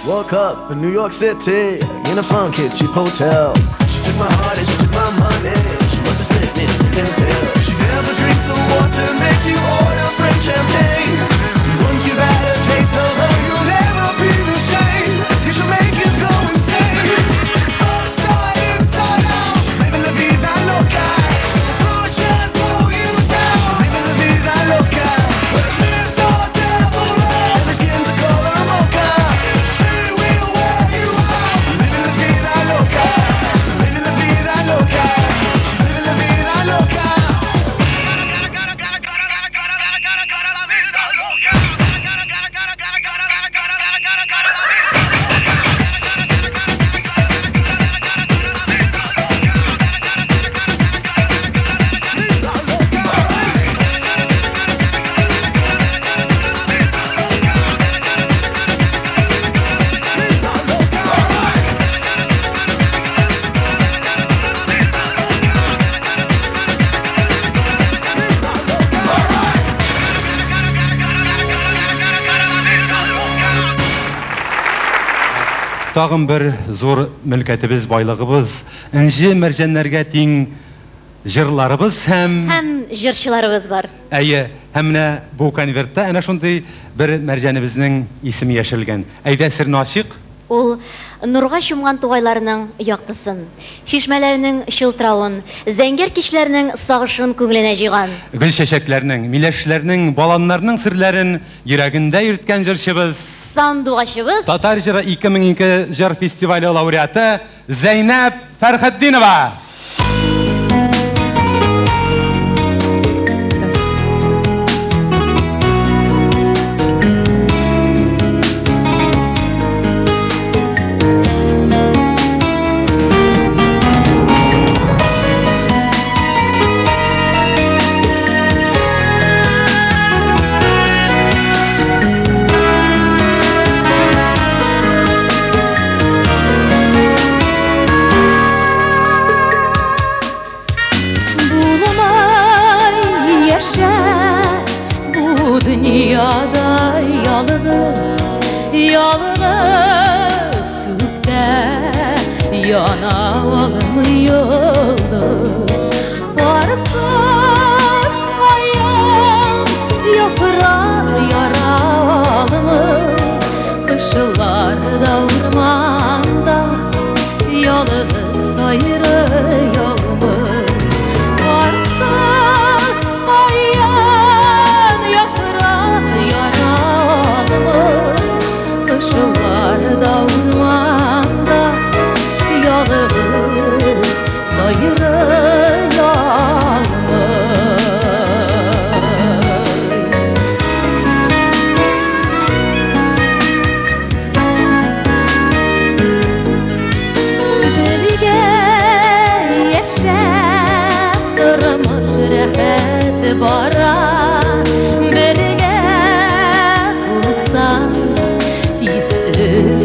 Woke up in New York City in a funky cheap hotel. She took my heart and she took my money. She must have slipped me a sleeping pill. She never drinks the water, makes you order French champagne. Once you've had a taste of her, you'll never be the same. She'll make you go insane. Upside, inside out. She's living la vida loca. She'll push and pull you down. Living la vida loca. But lives all devil and her skin's a color mocha. She will wear you out. Living la vida loca. Living la vida loca. She's living la vida loca. Тагын бер зур мөлкәтебез, байлыгыбыз, инҗе мәрҗәннәргә тиң җырларыбыз һәм җырчыларыбыз бар. Әйе, һәм менә бу конвертта әнә шундый бер мәрҗәнебезнең исеме яшелгән. Әйдә серне ачык. Ул нурга чумган тугайларның яктысын, чишмәләренең чылтыравын, зәңгәр кичләрнең сагышын күңеленә җыйган. Гөл чәчәкләрнең, миләшләрнең, баланнарның серләрен йөрәгендә йөрткән җырчыбыз, сандугачыбыз, Татар җыры 2002 җыр фестивале лауреаты Зәйнәп Фәрхетдинова. Dünyada yalnız, yalnız gökte yanalım yıldız. Varsız hayal yaprağı yaralı mı? Kışlarda ormanda yalnız ayrı yol mu? Varsız hayal yaprağı yaralı mı? Kışlarda ormanda yalnız sayılı yol mu? Bara birge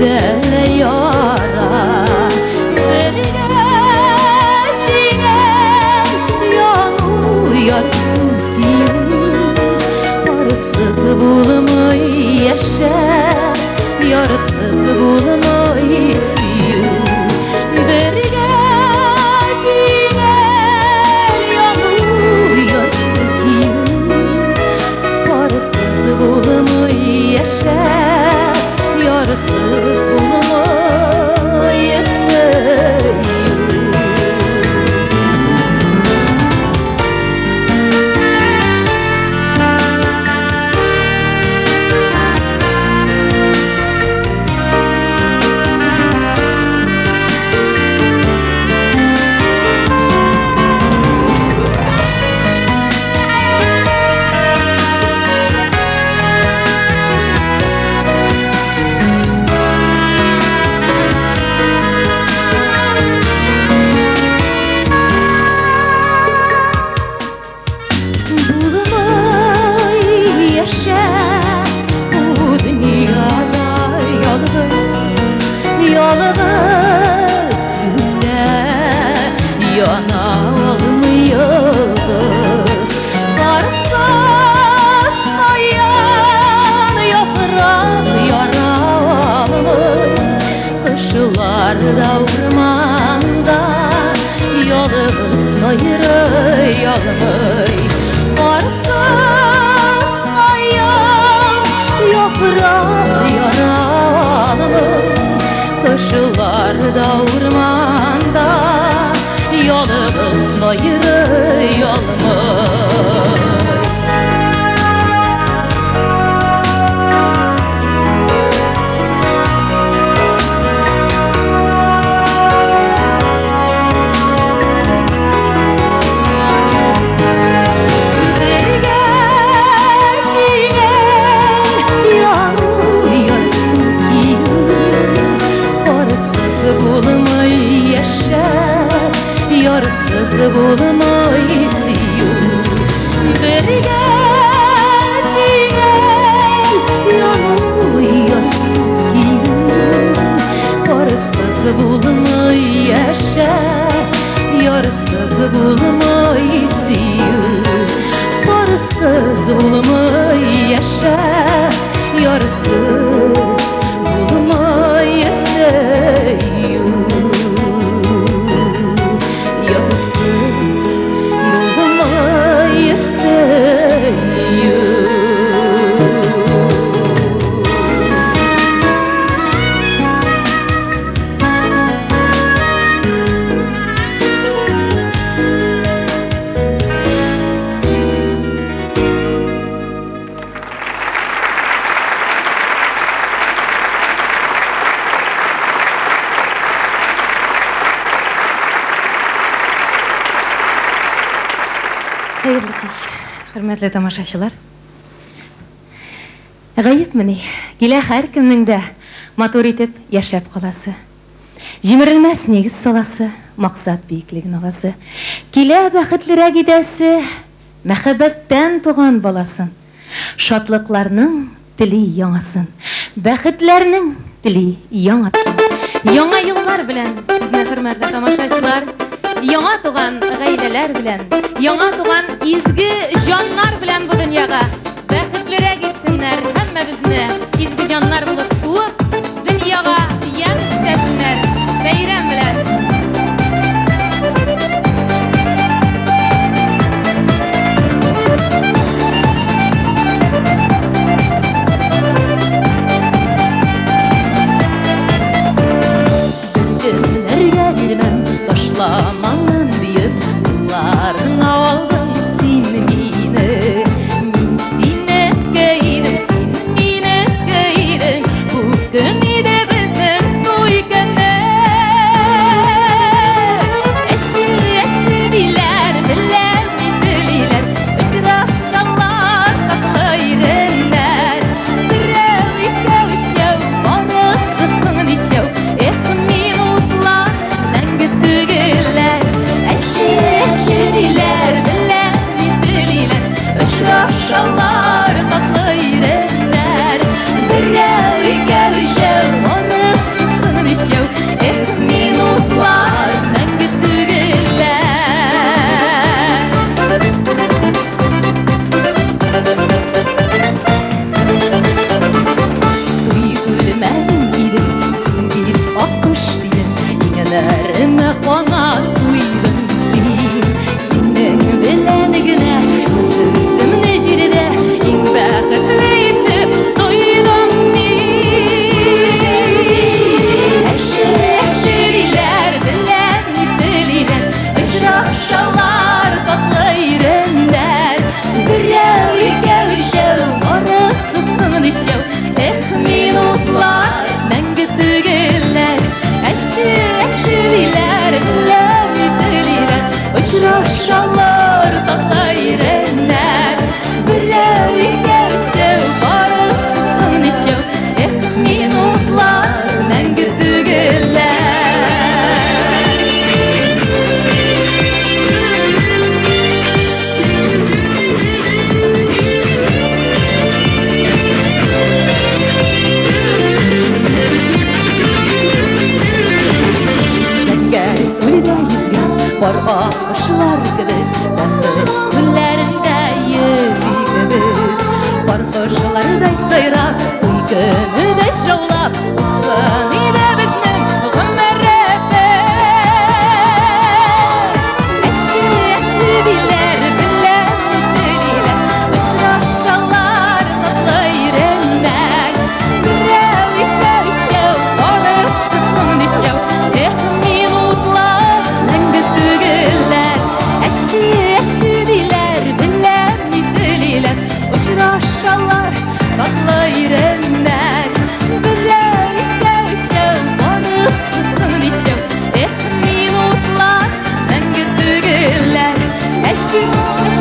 güzel yara. Yansın ki yarısız bulmayı yaşa, yarısız bulmayı suyu. Bir geçine yanıyorsun ki yarısız bulmayı yaşa, yarısız bulmayı suyu. Ormanda yolumuz ayrı yolumuz varsız ayağım yaprağı yaralımız koşularda ormanda yolumuz ayrı yolumuz. Yarısız bulmayı suyu. Bir geçine yanıyorsun ki yarısız bulmayı yaşa, yarısız bulmayı suyu. Yarısız bulmayı yaşa, yarısız bulmayı suyu. Yarısız bulmayı suyu. Hayırlı kеш, hürmetli тамашашылар. Ғайып міне, келе әркімнің де матур етіп яшап қаласы. Жемірілмәс негіз саласы, мақсат биіклігін аласы. Келе бақытлырак етәсі, мәхәббәттән туған баласын. Шатлықларның тілі яңасын, бақытларның тілі яңасын. Яңа еллар белән сезне хөрмәтле тамашачылар, яңа туган гаиләләр белән, яңа туган изге җаннар белән бу дөньяга бәхетлерәк итсеннәр, һәммәбезне изге җаннар булып туып, дөньяга яң өстәсеннәр. Бәйрәм белән. Taşlamanın büyük, kullarına aldın sinmi.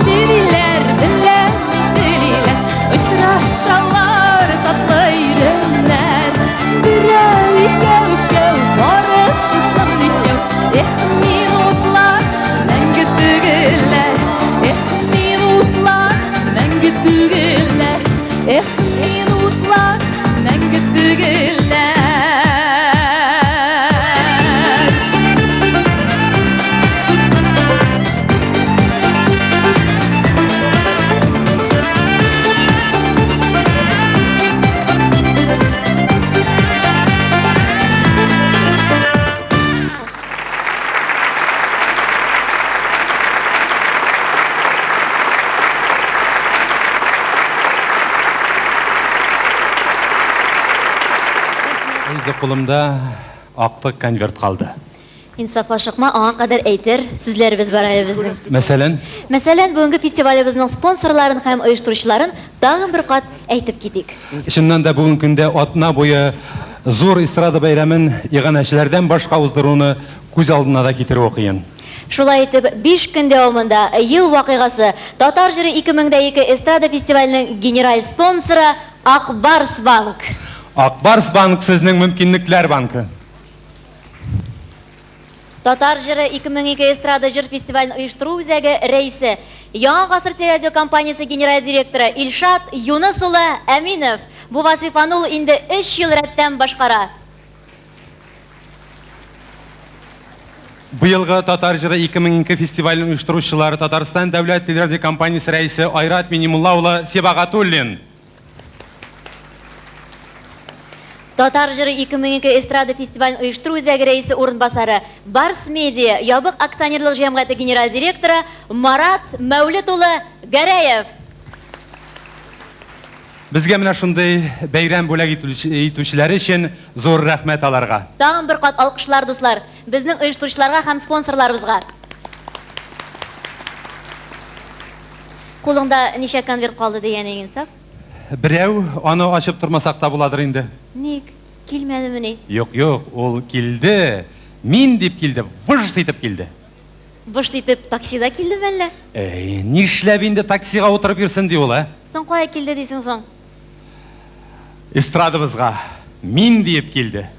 Şirinler diller dililer Uçraşalar tatlı irimler Birer ikevşev barısı sığdışev minutlar мәңгі түгілер minutlar мәңгі түгілер minutlar мәңгі түгілер Әйзі қолымда ақтық конверт қалды. Инсафа шықма, аңа қадар әйтер сүзләребез бар әле безнең. Мәсәлән, бүгенге фестивалебезнең спонсорларын һәм оештыручыларын тагын бер кат әйтеп китик. Шыннан да бүгінгі көндә атна бойы зур эстрада бәйрәмен иганәчеләрдән башка уздыруны күз алдына да китереп оқыйын. Шулай итеп, 5 көн дәвамында ел вакыйгасы Татар җыры 2002 эстрада фестиваленең генераль спонсоры Акбарс банк. Акбарс банк сезнең мөмкинлекләр банкы. Татар җыры 2002 эстрада җыр фестивален оештыру үзәге рәисе, Яңа гасыр телерадио компаниясе генераль директоры Илшат Юныс улы Әминов бу вазифаны ул инде 3 ел рәттән башкара. Быелгы Татар җыры 2002 фестивален оештыручылары Татарстан дәүләт телерадио компаниясе рәисе Айрат Минимулла улы Себагатуллин. Татар җыры 2002 эстрада фестивален оештыру үзәге рәисе урынбасары Барс Медиа ябык акционерлык җәмгыяте генераль директоры Марат Мәүлит улы Гәрәев. Безгә менә шундый бәйрәм бүләк итүчеләр өчен зур рәхмәт аларга. Тагын бер кат алкышлар дуслар, безнең оештыручыларга һәм спонсорларыбызга. Кулыңда ничә конверт калды дигән Инсаф? Берәү аны ачып тормасак та буладыр инде. Ник? Килмәдеме ни? Юк, ул килде. Мин дип килде, выжт итеп килде. Выжт итеп таксида килдеме әллә? Нишләп инде таксига утырып йөрсен ди ул, Соң кая килде дисең соң? Эстрадабызга мин дип килде.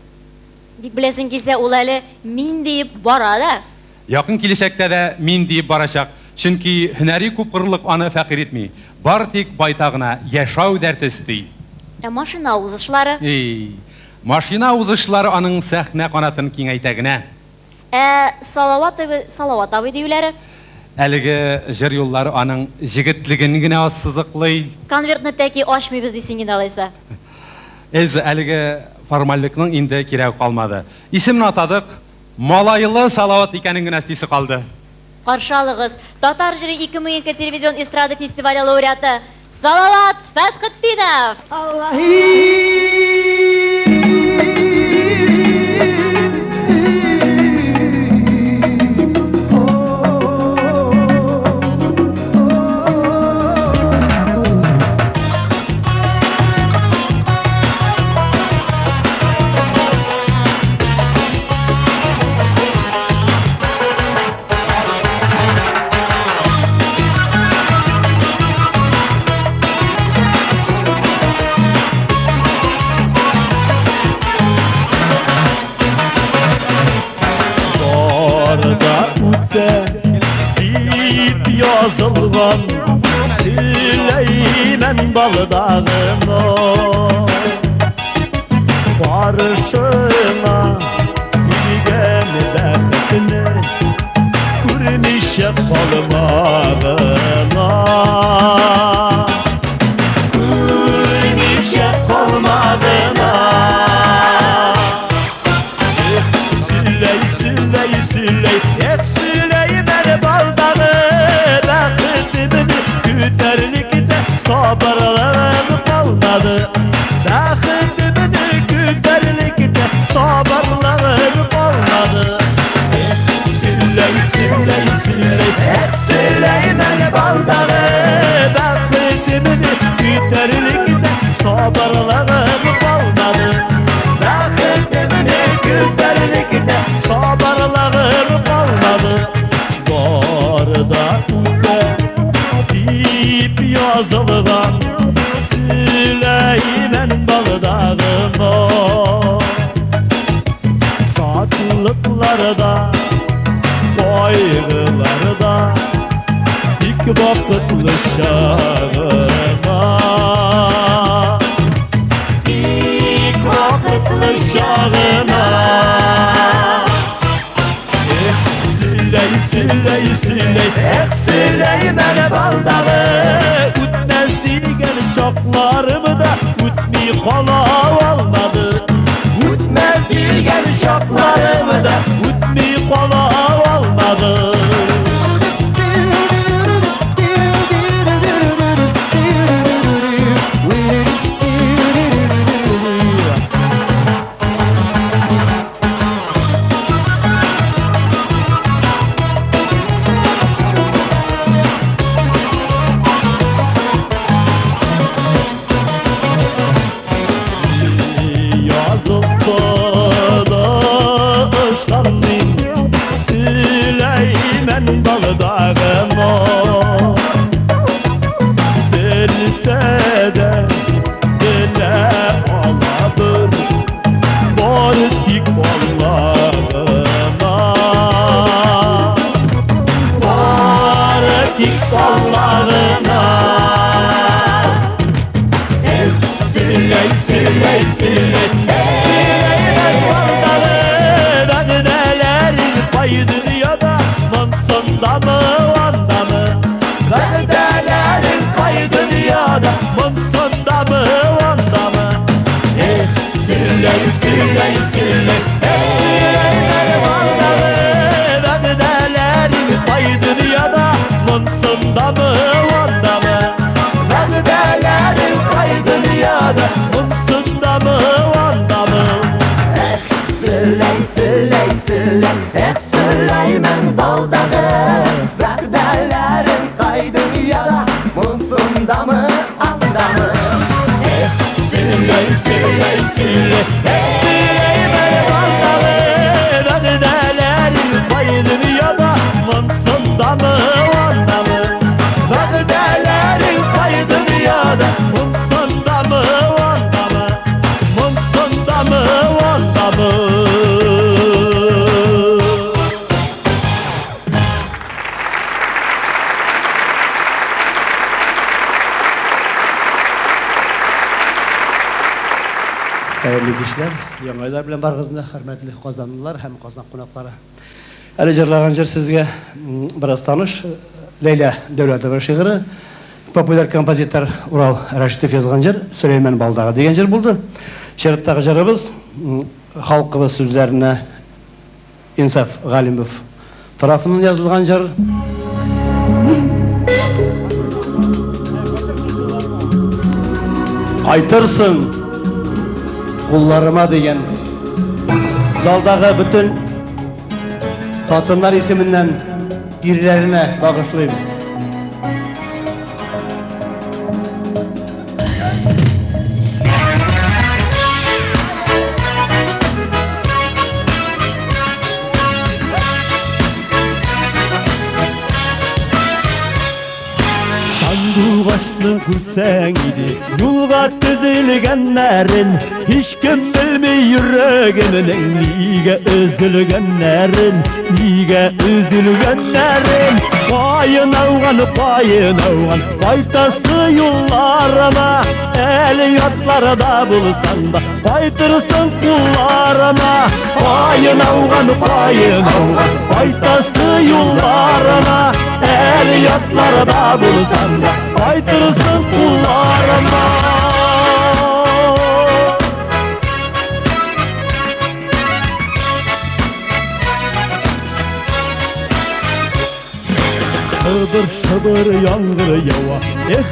Бик беләсең килсә, ул әле мин дип бара да. Якын килешәктә дә мин дип барачак. Чөнки һөнәри күпкырлык аны фәкыйрь итми. Бар тик байтагына яшәү дәрте исти. Машина узышлары. Машина узышлары аның сәхнә канатын киңәйтә генә. Салават абый диюләре. Әлеге җыр юллары аның җигетлеген генә ассызыклый. Конвертны тәки ачмыйбыз дисең инде алайса. Әлеге формальлекның инде кирәк калмады. Исемне атадык, малайлы Салават икәнен генә стисе калды. Каршы алыгыз, Татар җыры 2002 телевизион эстрада фестивале лауреаты Салават Фәтхетдинов. Deyip yazılgan Süleyman Bağdağı'na Barışına Bilgen bəxtini Kurmişek olmadığına Kurmişek olmadığına Süley, Süley, Süley Süleyman Bağdağı Bəxtini güterlikdə sabırlığım qalmadı Bəxtini güterlikdə sabırlığım qalmadı Süley, Süley, Süley Süleyman Bağdağı yazılgan Süleymen Bağdağ'ın o Şadlıklarda, kaygılarda İlk vakitli şağına İlk vakitli şağına Süley, Süleymen Bağdağı Ütmez digen şoklarımı da Ütmey kola olmadı Ütmez digen şoklarımı da Ütmey kola olmadı Süleymen Bağdağ'ın o Bilse de dile aladır Bortik Allah'ına Bortik Allah'ına Süleymen Bağdağı Dağdelerin payıdır ya da Mansonda mı vanda mı Dağdelerin payıdır ya da Mansonda mı vanda mı Süleymen Bağdağı Dağdelerin payıdır ya da Mansonda mı vanda mı Dağdelerin payıdır ya da Mansonda mı vanda mı Süleymen Bağdağı Dağdelerin kaydı ya da Munsunda mı anda mı Süleymen Bağdağı Dağdelerin kaydı ya da Munsunda mı anda mı Dağdelerin kaydı ya da Munsunda mı anda mı Munsunda mı anda mı Değerli kişiler, yangaylar bilen bargızında hürmetli kazanlılar hem kazan konakları. Әлі жырлаған жыр сізге біраз таныш. Лейла Дәулетова шиғыры. Популяр композитор Урал Рашитов жазған жыр Сüleyмен Bağdağı деген жыр болды. Шиырыттағы жырыбыз халқыбыз сөздеріне Инсаф Ғалимов тарапынан жазылған жыр. Айтырсың құлларыма деген залдағы bütün Tatınlar isiminden irilerine bağışlayayım. Sandu başlı kursen idi Yolga düzülgenlerin Hiç kim bilmiyor yüreğiminin Niye üzülgenlerin Niye üzülgenlerin Payın avgan Faytası yollarına El yatlarda bulsan da Faytırsın kullarına Payın avgan Faytası yollarına El yatlarda bulsan da Faytırsın kullarına Şıbır yağmur yava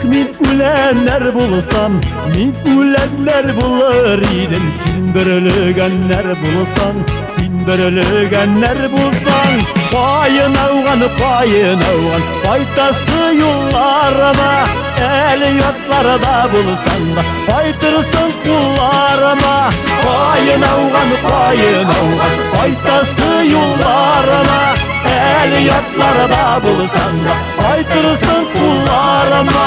min ülenler bulsam Min ülenler bulur idim Sin bürülgenler bulsan Sin bürülgenler bulsan Payın avgan Faytası yollarına El yatlarda bulsan da Faytırsın kullarına Payın avgan Faytası yollarına El yatlarda bulsan da Faytırsın kullarına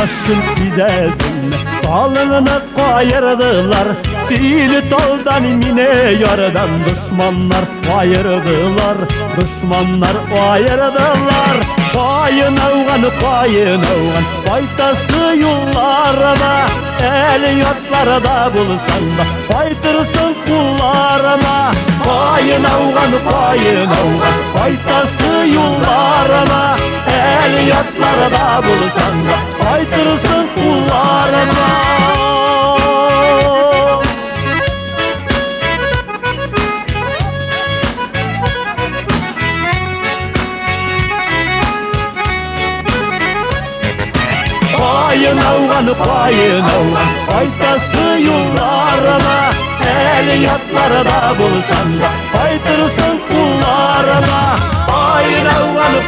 Başın sidesine Balığını kayırdılar Dili toldan mine yardan Düşmanlar kayırdılar Düşmanlar kayırdılar Kayın avgan Baytası yollarına El yatlarda bulsan da Baytırsın kullarına Kayın avgan Baytası yollarına El yatlarda bulsan da Baytırsın kullarına Payın avgan Baytası yollarına El yatlarda bulsan da Baytırsın kullarına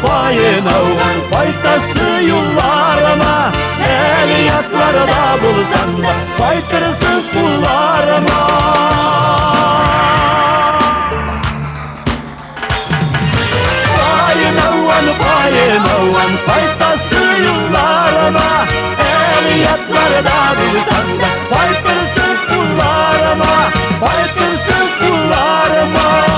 Payın avgan Baytası yollarına El yatlarda bulsan da Baytırsın kullarına Payın avgan Baytası yollarına El yatlarda bulsan da Baytırsın kullarına Baytırsın kullarına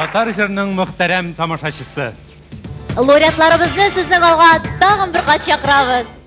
Татар жырының мөхтәрәм тамашачысы. Лауреатларыбызны сезнең алга тагын бер кат чакырабыз.